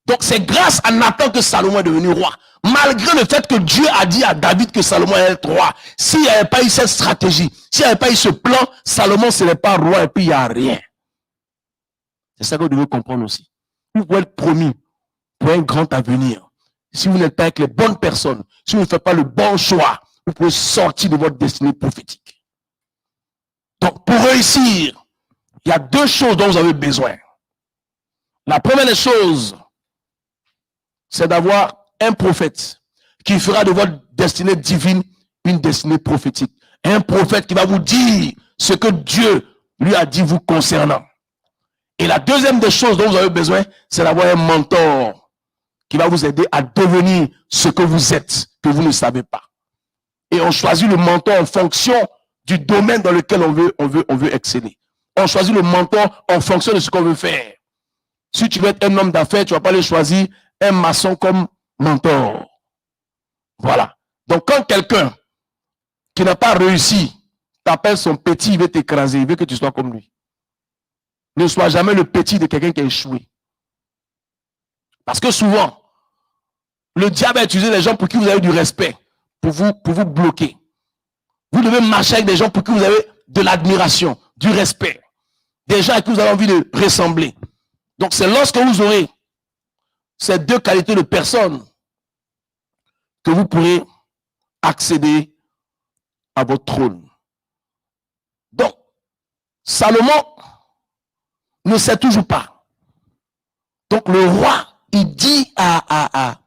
Donc c'est grâce à Nathan que Salomon est devenu roi. Malgré le fait que Dieu a dit à David que Salomon allait être roi. S'il n'y avait pas eu cette stratégie, s'il n'y avait pas eu ce plan, Salomon ne serait pas roi et puis il n'y a rien. C'est ça que vous devez comprendre aussi. Vous pouvez être promis pour un grand avenir. Si vous n'êtes pas avec les bonnes personnes, si vous ne faites pas le bon choix, vous pouvez sortir de votre destinée prophétique. Donc, pour réussir, il y a 2 choses dont vous avez besoin. La première des choses, c'est d'avoir un prophète qui fera de votre destinée divine une destinée prophétique. Un prophète qui va vous dire ce que Dieu lui a dit vous concernant. Et la deuxième des choses dont vous avez besoin, c'est d'avoir un mentor qui va vous aider à devenir ce que vous êtes, que vous ne savez pas. Et on choisit le mentor en fonction du domaine dans lequel on veut exceller. On choisit le mentor en fonction de ce qu'on veut faire. Si tu veux être un homme d'affaires, tu ne vas pas aller choisir un maçon comme mentor. Voilà. Donc, quand quelqu'un qui n'a pas réussi t'appelle son petit, il veut t'écraser, il veut que tu sois comme lui. Ne sois jamais le petit de quelqu'un qui a échoué. Parce que souvent, le diable a utilisé les gens pour qui vous avez du respect, pour vous bloquer. Vous devez marcher avec des gens pour qui vous avez de l'admiration, du respect. Des gens à qui vous avez envie de ressembler. Donc c'est lorsque vous aurez ces deux qualités de personnes que vous pourrez accéder à votre trône. Donc, Salomon ne sait toujours pas. Donc le roi, il dit à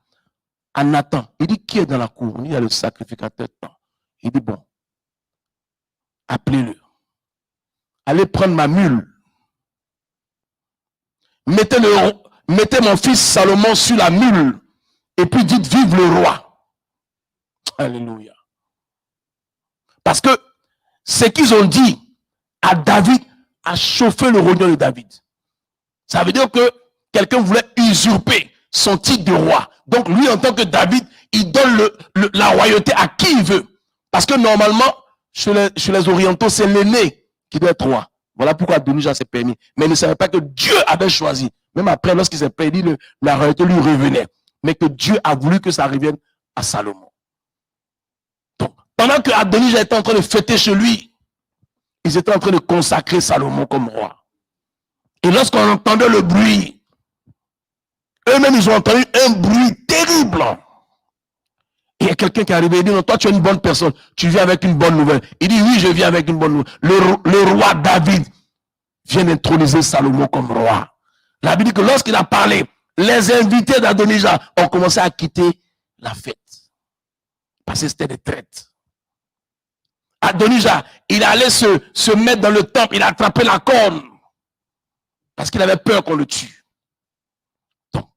Nathan, il dit qui est dans la cour? Il y a le sacrificateur. Il dit bon, appelez-le. Allez prendre ma mule. Mettez mon fils Salomon sur la mule et puis dites vive le roi. Alléluia. Parce que ce qu'ils ont dit à David a chauffé le rognon de David. Ça veut dire que quelqu'un voulait usurper son titre de roi. Donc lui, en tant que David, il donne la royauté à qui il veut. Parce que normalement, chez les orientaux, c'est l'aîné qui doit être roi. Voilà pourquoi Adonijah s'est permis. Mais il ne savait pas que Dieu avait choisi. Même après, lorsqu'il s'est perdu, la royauté lui revenait. Mais que Dieu a voulu que ça revienne à Salomon. Donc, pendant que Adonijah était en train de fêter chez lui, ils étaient en train de consacrer Salomon comme roi. Et lorsqu'on entendait le bruit, eux-mêmes, ils ont entendu un bruit terrible. Et il y a quelqu'un qui est arrivé et dit, non, toi, tu es une bonne personne. Tu viens avec une bonne nouvelle. Il dit, oui, je viens avec une bonne nouvelle. Le roi David vient d'introniser Salomon comme roi. La Bible dit que lorsqu'il a parlé, les invités d'Adonijah ont commencé à quitter la fête. Parce que c'était des traites. Adonijah, il allait se mettre dans le temple, il a attrapé la corne. Parce qu'il avait peur qu'on le tue. Donc,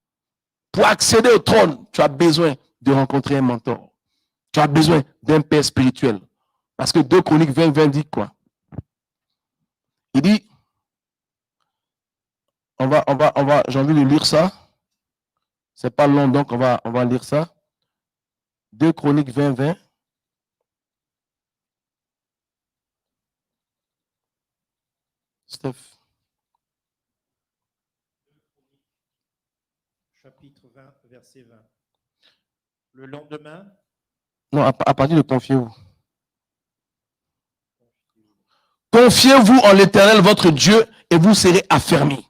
pour accéder au trône, tu as besoin de rencontrer un mentor. Tu as besoin d'un père spirituel. Parce que 2 Chroniques 20 dit quoi? Il dit, j'ai envie de lire ça. C'est pas long, donc on va lire ça. 2 Chroniques 20. Steph. Chapitre 20, verset 20. Le lendemain. Non, à partir de confiez-vous. Confiez-vous en l'Éternel, votre Dieu, et vous serez affermis.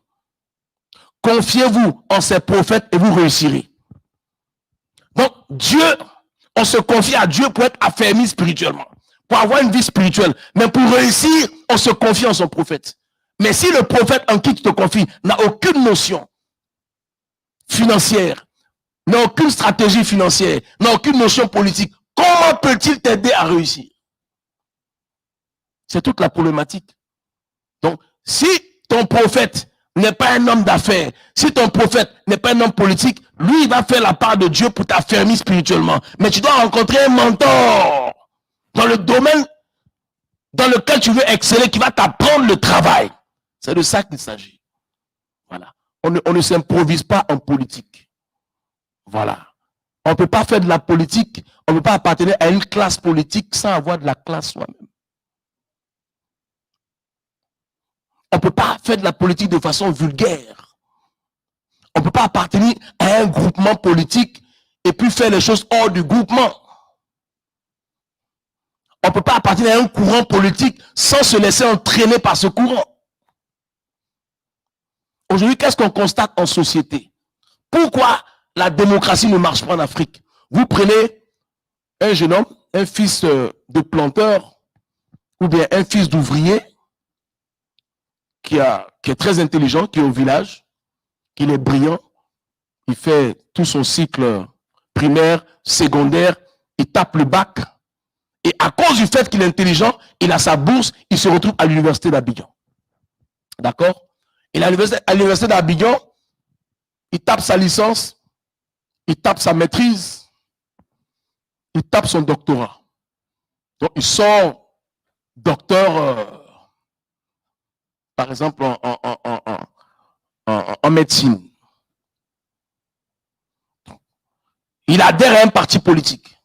Confiez-vous en ses prophètes et vous réussirez. Donc, Dieu, on se confie à Dieu pour être affermi spirituellement, pour avoir une vie spirituelle. Mais pour réussir, on se confie en son prophète. Mais si le prophète en qui tu te confies n'a aucune notion financière, n'a aucune stratégie financière, n'a aucune notion politique, comment peut-il t'aider à réussir? C'est toute la problématique. Donc, si ton prophète n'est pas un homme d'affaires, si ton prophète n'est pas un homme politique, lui, il va faire la part de Dieu pour t'affermir spirituellement. Mais tu dois rencontrer un mentor dans le domaine dans lequel tu veux exceller, qui va t'apprendre le travail. C'est de ça qu'il s'agit. Voilà. On ne s'improvise pas en politique. Voilà. On ne peut pas faire de la politique, on ne peut pas appartenir à une classe politique sans avoir de la classe soi-même. On ne peut pas faire de la politique de façon vulgaire. On ne peut pas appartenir à un groupement politique et puis faire les choses hors du groupement. On ne peut pas appartenir à un courant politique sans se laisser entraîner par ce courant. Aujourd'hui, qu'est-ce qu'on constate en société? Pourquoi la démocratie ne marche pas en Afrique? Vous prenez un jeune homme, un fils de planteur, ou bien un fils d'ouvrier, qui est très intelligent, qui est au village, qui est brillant, il fait tout son cycle primaire, secondaire, il tape le bac, et à cause du fait qu'il est intelligent, il a sa bourse, il se retrouve à l'université d'Abidjan. D'accord? Et à l'université d'Abidjan, il tape sa licence, il tape sa maîtrise, il tape son doctorat. Donc il sort docteur, par exemple, en médecine. Il adhère à un parti politique.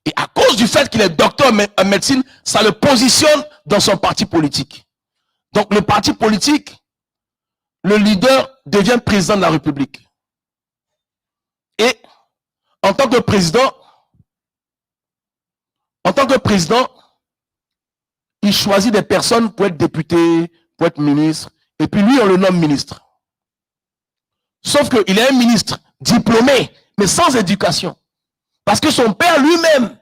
Et à cause du fait qu'il est docteur en médecine, ça le positionne dans son parti politique. Donc le parti politique, le leader devient président de la République. Et en tant que président, il choisit des personnes pour être député, pour être ministre, et puis lui, on le nomme ministre. Sauf qu'il est un ministre diplômé, mais sans éducation. Parce que son père lui-même,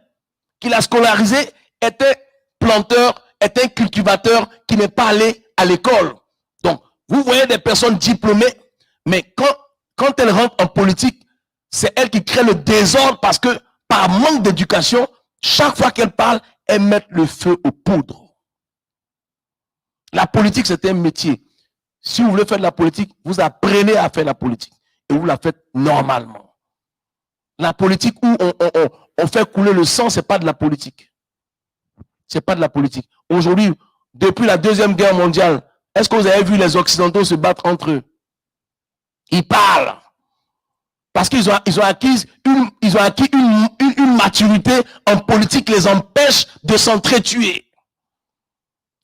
qu'il a scolarisé, était planteur, était un cultivateur qui n'est pas allé à l'école. Donc, vous voyez des personnes diplômées, mais quand elles rentrent en politique, c'est elles qui créent le désordre parce que par manque d'éducation, chaque fois qu'elles parlent, elles mettent le feu aux poudres. La politique, c'est un métier. Si vous voulez faire de la politique, vous apprenez à faire la politique et vous la faites normalement. La politique où on fait couler le sang, c'est pas de la politique. C'est pas de la politique. Aujourd'hui, depuis la Deuxième Guerre mondiale, est-ce que vous avez vu les Occidentaux se battre entre eux? Ils parlent. Parce qu'ils ont acquis une maturité en politique qui les empêche de s'entretuer.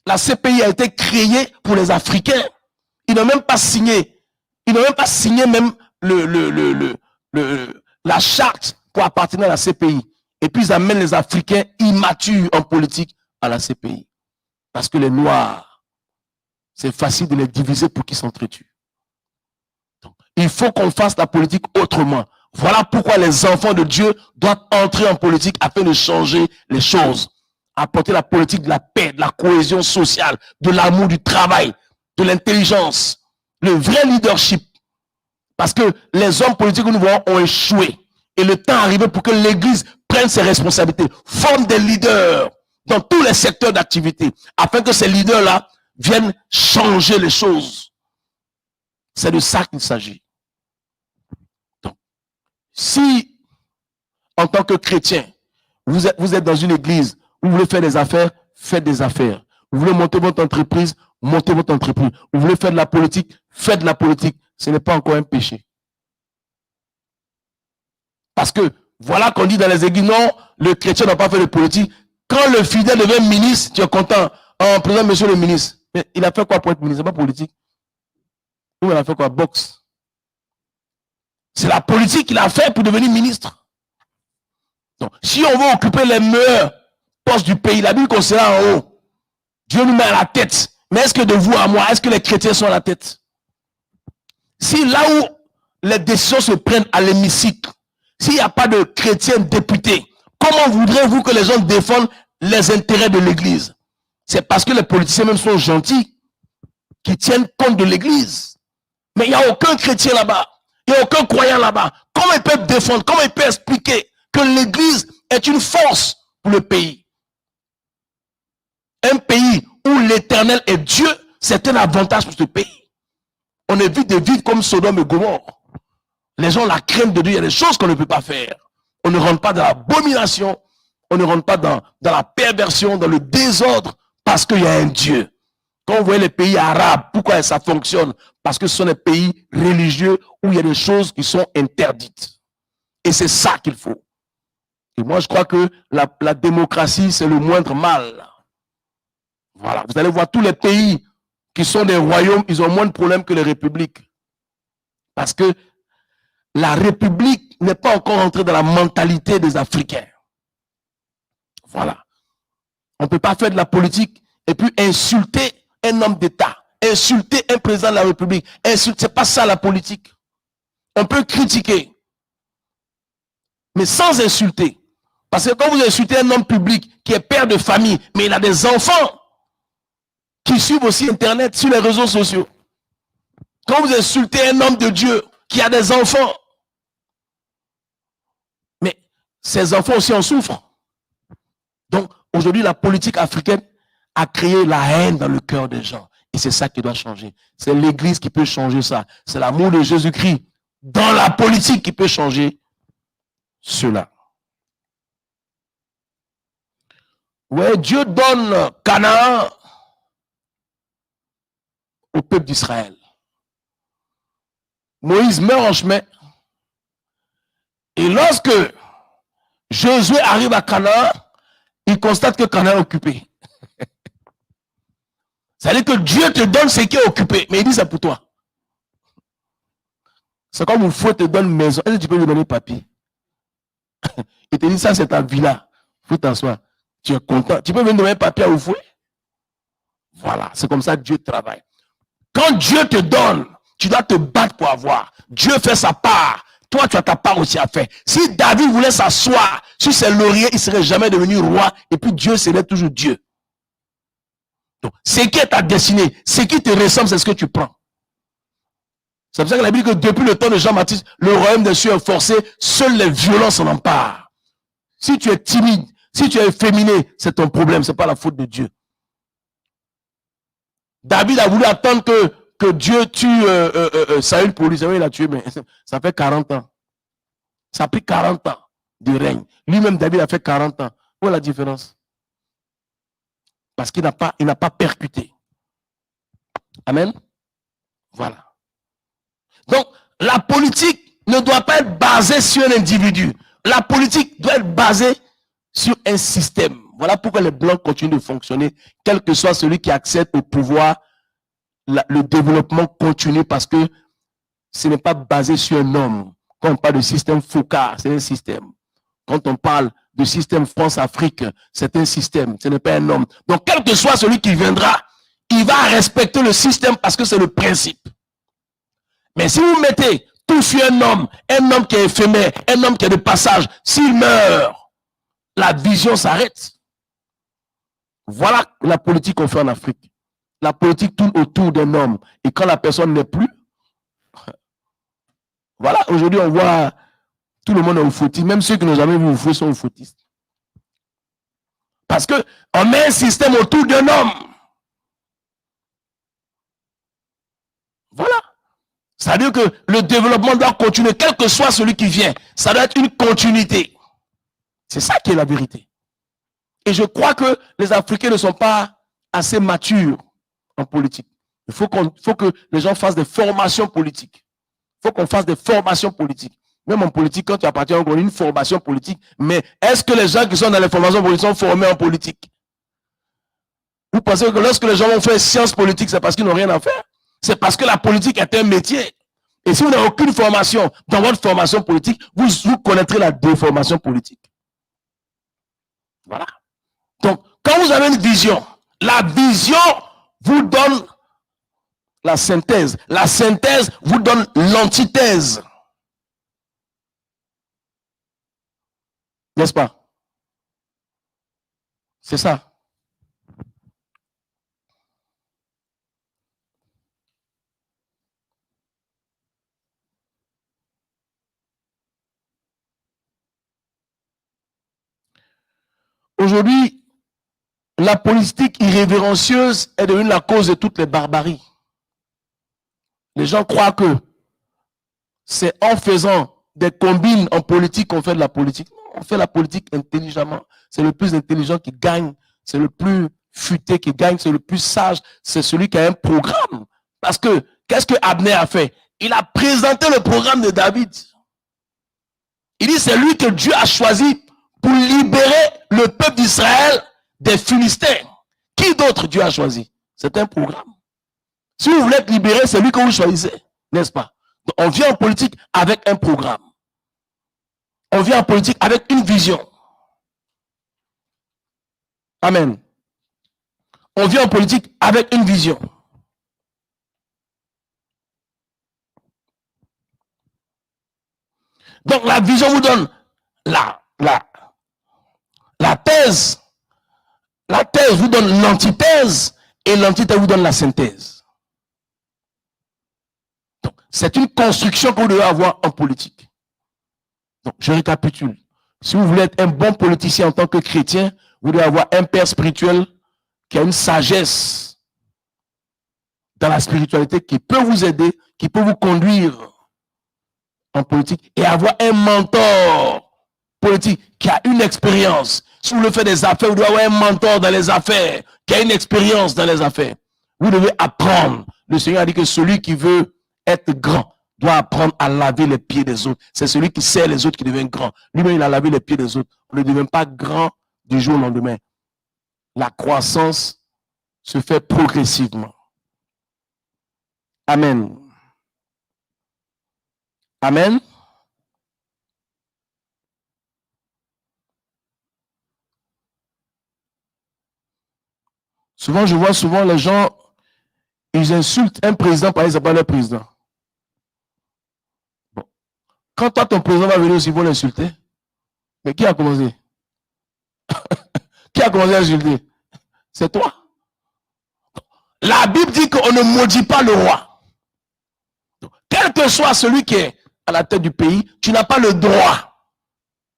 La CPI a été créée pour les Africains. Ils n'ont même pas signé. Ils n'ont même pas signé même la charte pour appartenir à la CPI. Et puis ils amènent les Africains immatures en politique à la CPI. Parce que les Noirs, c'est facile de les diviser pour qu'ils s'entretuent. Il faut qu'on fasse la politique autrement. Voilà pourquoi les enfants de Dieu doivent entrer en politique afin de changer les choses. Apporter la politique de la paix, de la cohésion sociale, de l'amour du travail, de l'intelligence, le vrai leadership. Parce que les hommes politiques que nous voyons ont échoué. Et le temps est arrivé pour que l'Église prenne ses responsabilités, forme des leaders dans tous les secteurs d'activité, afin que ces leaders-là viennent changer les choses. C'est de ça qu'il s'agit. Donc, si, en tant que chrétien, vous êtes dans une église, vous voulez faire des affaires, faites des affaires. Vous voulez monter votre entreprise, montez votre entreprise. Vous voulez faire de la politique, faites de la politique. Ce n'est pas encore un péché. Parce que, voilà qu'on dit dans les églises, non, le chrétien n'a pas fait de politique. Quand le fidèle devient ministre, tu es content. En président, monsieur le ministre. Mais il a fait quoi pour être ministre? C'est pas politique. Ou il a fait quoi? Boxe. C'est la politique qu'il a fait pour devenir ministre. Donc, si on veut occuper les meilleurs postes du pays, la Bible considère en haut. Dieu nous met à la tête. Mais est-ce que de vous à moi, est-ce que les chrétiens sont à la tête? Si là où les décisions se prennent à l'hémicycle, s'il n'y a pas de chrétiens députés, comment voudrez-vous que les gens défendent les intérêts de l'église? C'est parce que les politiciens même sont gentils, qui tiennent compte de l'église. Mais il n'y a aucun chrétien là-bas. Il n'y a aucun croyant là-bas. Comment ils peuvent défendre, comment ils peuvent expliquer que l'église est une force pour le pays? Un pays où l'éternel est Dieu, c'est un avantage pour ce pays. On évite de vivre comme Sodome et Gomorrhe. Les gens ont la crainte de Dieu. Il y a des choses qu'on ne peut pas faire. On ne rentre pas dans l'abomination. On ne rentre pas dans la perversion, dans le désordre, parce qu'il y a un Dieu. Quand vous voyez les pays arabes, pourquoi ça fonctionne? Parce que ce sont des pays religieux où il y a des choses qui sont interdites. Et c'est ça qu'il faut. Et moi, je crois que la démocratie, c'est le moindre mal. Voilà. Vous allez voir tous les pays qui sont des royaumes, ils ont moins de problèmes que les républiques. Parce que la République n'est pas encore entrée dans la mentalité des Africains. Voilà. On ne peut pas faire de la politique et puis insulter un homme d'État, insulter un président de la République. C'est pas ça la politique. On peut critiquer, mais sans insulter. Parce que quand vous insultez un homme public qui est père de famille, mais il a des enfants qui suivent aussi Internet sur les réseaux sociaux. Quand vous insultez un homme de Dieu qui a des enfants, mais ces enfants aussi en souffrent. Donc, aujourd'hui, la politique africaine a créé la haine dans le cœur des gens. Et c'est ça qui doit changer. C'est l'Église qui peut changer ça. C'est l'amour de Jésus-Christ dans la politique qui peut changer cela. Ouais, Dieu donne Canaan au peuple d'Israël. Moïse meurt en chemin. Et lorsque Josué arrive à Canaan, il constate que Canaan est occupé. C'est-à-dire que Dieu te donne ce qui est occupé, mais il dit c'est pour toi. C'est comme un fouet te donne une maison. Est-ce que tu peux lui donner papier? Il te dit ça c'est ta villa. Il faut t'asseoir. Tu es content. Tu peux venir donner papier au fouet? Voilà, c'est comme ça que Dieu travaille. Quand Dieu te donne, tu dois te battre pour avoir. Dieu fait sa part. Toi, tu as ta part aussi à faire. Si David voulait s'asseoir sur ses lauriers, il ne serait jamais devenu roi. Et puis Dieu serait toujours Dieu. Donc, ce qui est ta destinée, ce qui te ressemble, c'est ce que tu prends. C'est pour ça que la Bible dit que depuis le temps de Jean-Baptiste, le royaume des cieux est forcé, seuls les violents s'en emparent. Si tu es timide, si tu es efféminé, c'est ton problème, ce n'est pas la faute de Dieu. David a voulu attendre que Dieu tue Saül pour lui. Il a tué, mais ça fait 40 ans. Ça a pris 40 ans de règne. Lui-même, David a fait 40 ans. Où est la différence? Parce qu'il n'a pas percuté. Amen. Voilà. Donc, la politique ne doit pas être basée sur un individu. La politique doit être basée sur un système. Voilà pourquoi les Blancs continuent de fonctionner, quel que soit celui qui accède au pouvoir. Le développement continue parce que ce n'est pas basé sur un homme. Quand on parle de système Foucault, c'est un système. Quand on parle de système France-Afrique, c'est un système, ce n'est pas un homme. Donc, quel que soit celui qui viendra, il va respecter le système parce que c'est le principe. Mais si vous mettez tout sur un homme qui est éphémère, un homme qui est de passage, s'il meurt, la vision s'arrête. Voilà la politique qu'on fait en Afrique. La politique tourne autour d'un homme. Et quand la personne n'est plus, voilà, aujourd'hui on voit tout le monde est au fautisme. Même ceux qui n'ont jamais vu au faux sont au fautistes. Parce qu'on met un système autour d'un homme. Voilà. C'est-à-dire que le développement doit continuer, quel que soit celui qui vient. Ça doit être une continuité. C'est ça qui est la vérité. Et je crois que les Africains ne sont pas assez matures en politique. Il faut que les gens fassent des formations politiques. Il faut qu'on fasse des formations politiques. Même en politique, quand tu appartiens, on a une formation politique. Mais est-ce que les gens qui sont dans les formations politiques sont formés en politique? Vous pensez que lorsque les gens vont faire sciences politiques, c'est parce qu'ils n'ont rien à faire? C'est parce que la politique est un métier. Et si vous n'avez aucune formation dans votre formation politique, vous connaîtrez la déformation politique. Voilà. Donc, quand vous avez une vision, la vision vous donne la synthèse. La synthèse vous donne l'antithèse. N'est-ce pas? C'est ça. Aujourd'hui, la politique irrévérencieuse est devenue la cause de toutes les barbaries. Les gens croient que c'est en faisant des combines en politique qu'on fait de la politique. Non, on fait la politique intelligemment. C'est le plus intelligent qui gagne. C'est le plus futé qui gagne. C'est le plus sage. C'est celui qui a un programme. Parce que, qu'est-ce que Abner a fait? Il a présenté le programme de David. Il dit c'est lui que Dieu a choisi pour libérer le peuple d'Israël des Philistins. Qui d'autre Dieu a choisi? C'est un programme. Si vous voulez être libéré, c'est lui que vous choisissez, n'est-ce pas? Donc, on vient en politique avec un programme. On vient en politique avec une vision. Amen. On vient en politique avec une vision. Donc la vision vous donne la thèse. La thèse vous donne l'antithèse et l'antithèse vous donne la synthèse. Donc, c'est une construction que vous devez avoir en politique. Donc, je récapitule. Si vous voulez être un bon politicien en tant que chrétien, vous devez avoir un père spirituel qui a une sagesse dans la spiritualité qui peut vous aider, qui peut vous conduire en politique et avoir un mentor politique qui a une expérience. Si vous voulez faire des affaires, vous devez avoir un mentor dans les affaires qui a une expérience dans les affaires. Vous devez apprendre. Le Seigneur a dit que celui qui veut être grand doit apprendre à laver les pieds des autres. C'est celui qui sert les autres qui devient grand. Lui-même, il a lavé les pieds des autres. On ne devient pas grand du jour au lendemain. La croissance se fait progressivement. Amen. Amen. Souvent, je vois souvent les gens, ils insultent un président parce qu'ils ne sont pas leur président. Bon. Quand toi, ton président va venir aussi, ils vont l'insulter. Mais qui a commencé? Qui a commencé à insulter? C'est toi. La Bible dit qu'on ne maudit pas le roi. Donc, quel que soit celui qui est à la tête du pays, tu n'as pas le droit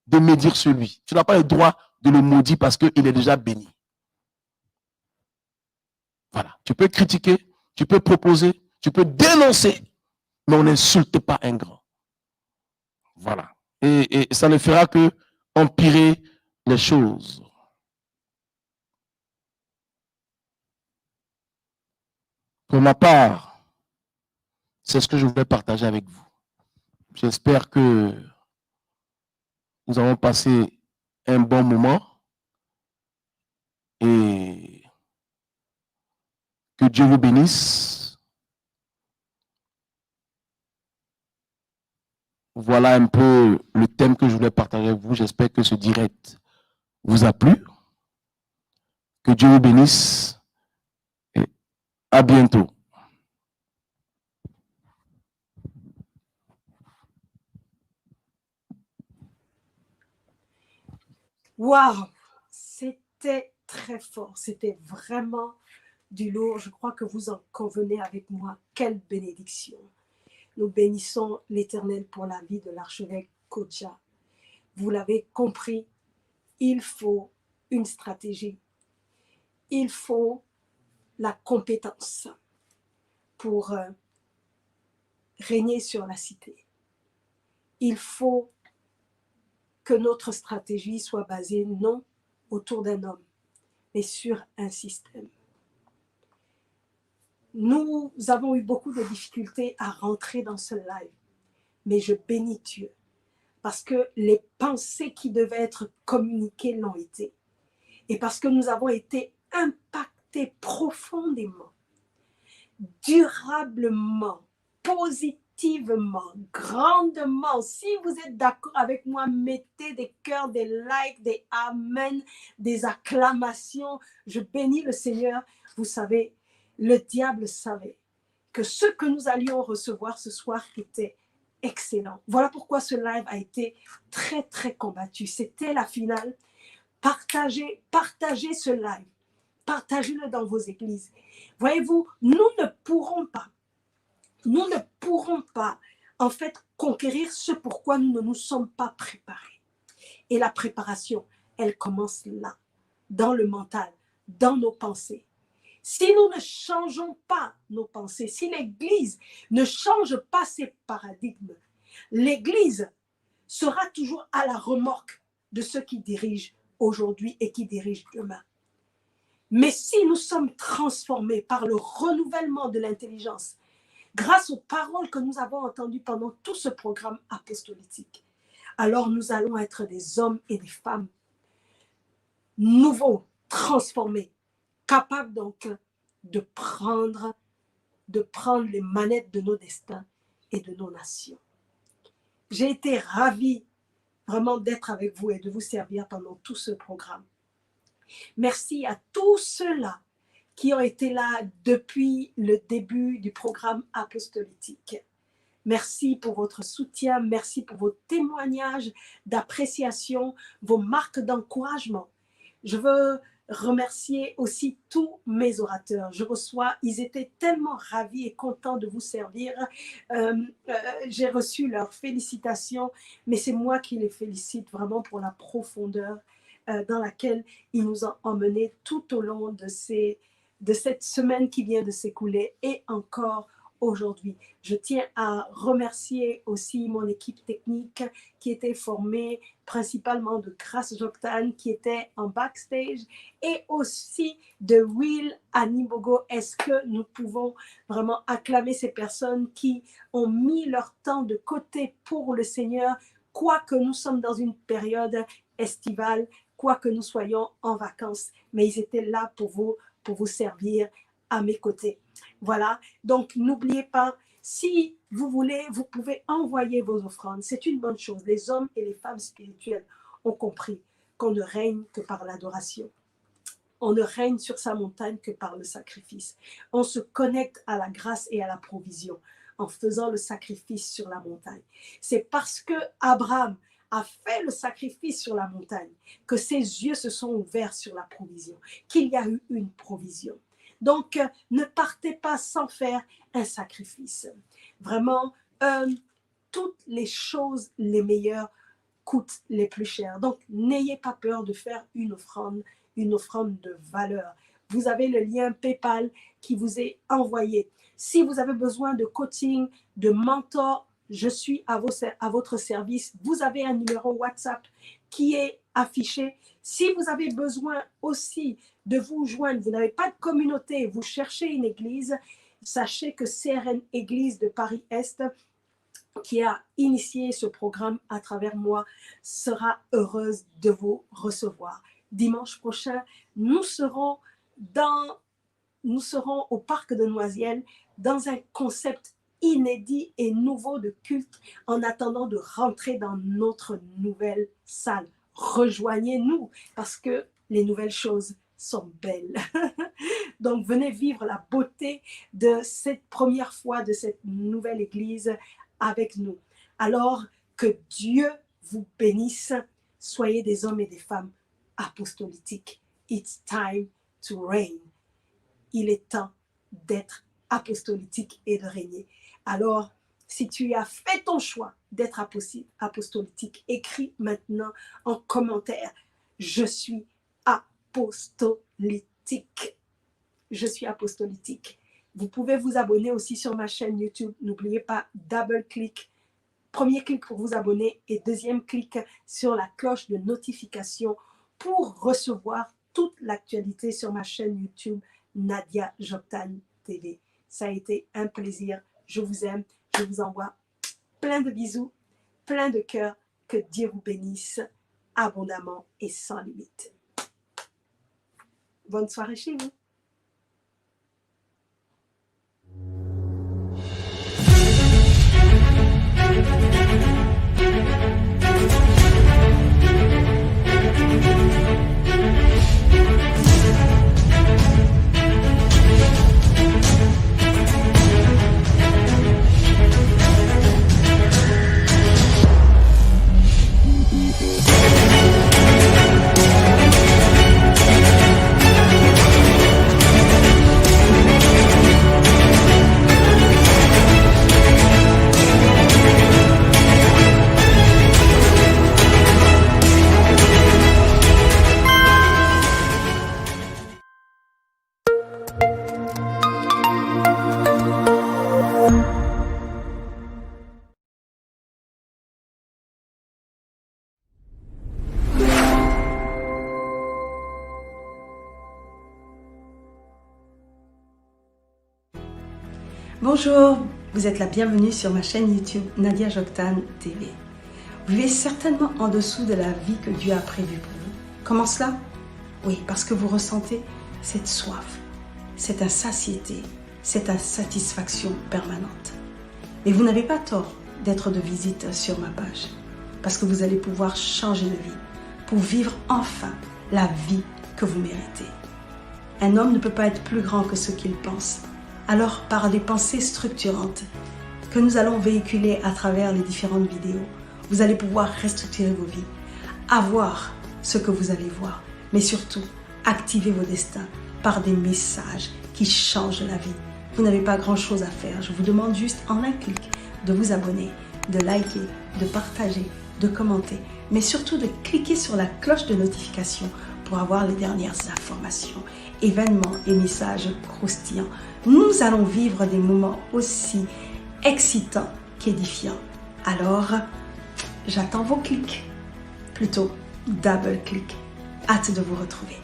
de médire sur lui. Tu n'as pas le droit de le maudire parce qu'il est déjà béni. Voilà. Tu peux critiquer, tu peux proposer, tu peux dénoncer, mais on n'insulte pas un grand. Voilà. Et ça ne fera que empirer les choses. Pour ma part, c'est ce que je voulais partager avec vous. J'espère que nous avons passé un bon moment et que Dieu vous bénisse. Voilà un peu le thème que je voulais partager avec vous. J'espère que ce direct vous a plu. Que Dieu vous bénisse et à bientôt. Waouh, c'était très fort, c'était vraiment du lourd. Je crois que vous en convenez avec moi. Quelle bénédiction. Nous bénissons l'Éternel pour la vie de l'archevêque Kodja. Vous l'avez compris, il faut une stratégie. Il faut la compétence pour régner sur la cité. Il faut que notre stratégie soit basée non autour d'un homme, mais sur un système. Nous avons eu beaucoup de difficultés à rentrer dans ce live, mais je bénis Dieu parce que les pensées qui devaient être communiquées l'ont été et parce que nous avons été impactés profondément, durablement, positivement, grandement. Si vous êtes d'accord avec moi, mettez des cœurs, des likes, des amen, des acclamations. Je bénis le Seigneur. Vous savez, le diable savait que ce que nous allions recevoir ce soir était excellent. Voilà pourquoi ce live a été très, très combattu. C'était la finale. Partagez ce live. Partagez-le dans vos églises. Voyez-vous, nous ne pourrons pas, en fait, conquérir ce pourquoi nous ne nous sommes pas préparés. Et la préparation, elle commence là, dans le mental, dans nos pensées. Si nous ne changeons pas nos pensées, si l'Église ne change pas ses paradigmes, l'Église sera toujours à la remorque de ceux qui dirigent aujourd'hui et qui dirigent demain. Mais si nous sommes transformés par le renouvellement de l'intelligence, grâce aux paroles que nous avons entendues pendant tout ce programme apostolique, alors nous allons être des hommes et des femmes nouveaux, transformés, capables donc de prendre les manettes de nos destins et de nos nations. J'ai été ravie vraiment d'être avec vous et de vous servir pendant tout ce programme. Merci à tous ceux-là qui ont été là depuis le début du programme apostolique. Merci pour votre soutien, merci pour vos témoignages d'appréciation, vos marques d'encouragement. Je veux remercier aussi tous mes orateurs. Ils étaient tellement ravis et contents de vous servir. J'ai reçu leurs félicitations, mais c'est moi qui les félicite vraiment pour la profondeur dans laquelle ils nous ont emmenés tout au long de cette semaine qui vient de s'écouler et encore aujourd'hui. Je tiens à remercier aussi mon équipe technique qui était formée principalement de Grace Joctane qui était en backstage et aussi de Will Animbogo. Est-ce que nous pouvons vraiment acclamer ces personnes qui ont mis leur temps de côté pour le Seigneur, quoique nous sommes dans une période estivale, quoique nous soyons en vacances, mais ils étaient là pour vous servir à mes côtés. Voilà, donc n'oubliez pas, si vous voulez, vous pouvez envoyer vos offrandes. C'est une bonne chose. Les hommes et les femmes spirituelles ont compris qu'on ne règne que par l'adoration. On ne règne sur sa montagne que par le sacrifice. On se connecte à la grâce et à la provision en faisant le sacrifice sur la montagne. C'est parce que Abraham a fait le sacrifice sur la montagne que ses yeux se sont ouverts sur la provision, qu'il y a eu une provision. Donc, ne partez pas sans faire un sacrifice. Vraiment, toutes les choses les meilleures coûtent les plus chères. Donc, n'ayez pas peur de faire une offrande de valeur. Vous avez le lien PayPal qui vous est envoyé. Si vous avez besoin de coaching, de mentor, je suis à votre service. Vous avez un numéro WhatsApp qui est affiché. Si vous avez besoin aussi de vous joindre, vous n'avez pas de communauté, vous cherchez une église, sachez que CRN Église de Paris-Est, qui a initié ce programme à travers moi, sera heureuse de vous recevoir. Dimanche prochain, nous serons au parc de Noisiel dans un concept inédit et nouveau de culte en attendant de rentrer dans notre nouvelle salle. Rejoignez-nous parce que les nouvelles choses sont belles. Donc, venez vivre la beauté de cette première fois de cette nouvelle église avec nous. Alors, que Dieu vous bénisse. Soyez des hommes et des femmes apostolitiques. It's time to reign. Il est temps d'être apostolitique et de régner. Alors, si tu as fait ton choix d'être apostolitique, écris maintenant en commentaire « Je suis apostolitique ». Je suis apostolitique. Vous pouvez vous abonner aussi sur ma chaîne YouTube. N'oubliez pas, double clic. Premier clic pour vous abonner et deuxième clic sur la cloche de notification pour recevoir toute l'actualité sur ma chaîne YouTube Nadia Joctane TV. Ça a été un plaisir. Je vous aime. Je vous envoie plein de bisous, plein de cœurs. Que Dieu vous bénisse abondamment et sans limite. Bonne soirée chez vous. Bonjour, vous êtes la bienvenue sur ma chaîne YouTube Nadia Joctane TV. Vous vivez certainement en dessous de la vie que Dieu a prévue pour vous. Comment cela? Oui, parce que vous ressentez cette soif, cette insatiété, cette insatisfaction permanente. Mais vous n'avez pas tort d'être de visite sur ma page, parce que vous allez pouvoir changer de vie pour vivre enfin la vie que vous méritez. Un homme ne peut pas être plus grand que ce qu'il pense. Alors, par des pensées structurantes que nous allons véhiculer à travers les différentes vidéos, vous allez pouvoir restructurer vos vies, avoir ce que vous allez voir, mais surtout activer vos destins par des messages qui changent la vie. Vous n'avez pas grand-chose à faire. Je vous demande juste en un clic de vous abonner, de liker, de partager, de commenter, mais surtout de cliquer sur la cloche de notification pour avoir les dernières informations. événements et messages croustillants. Nous allons vivre des moments aussi excitants qu'édifiants. Alors, j'attends vos clics, plutôt double clics. Hâte de vous retrouver.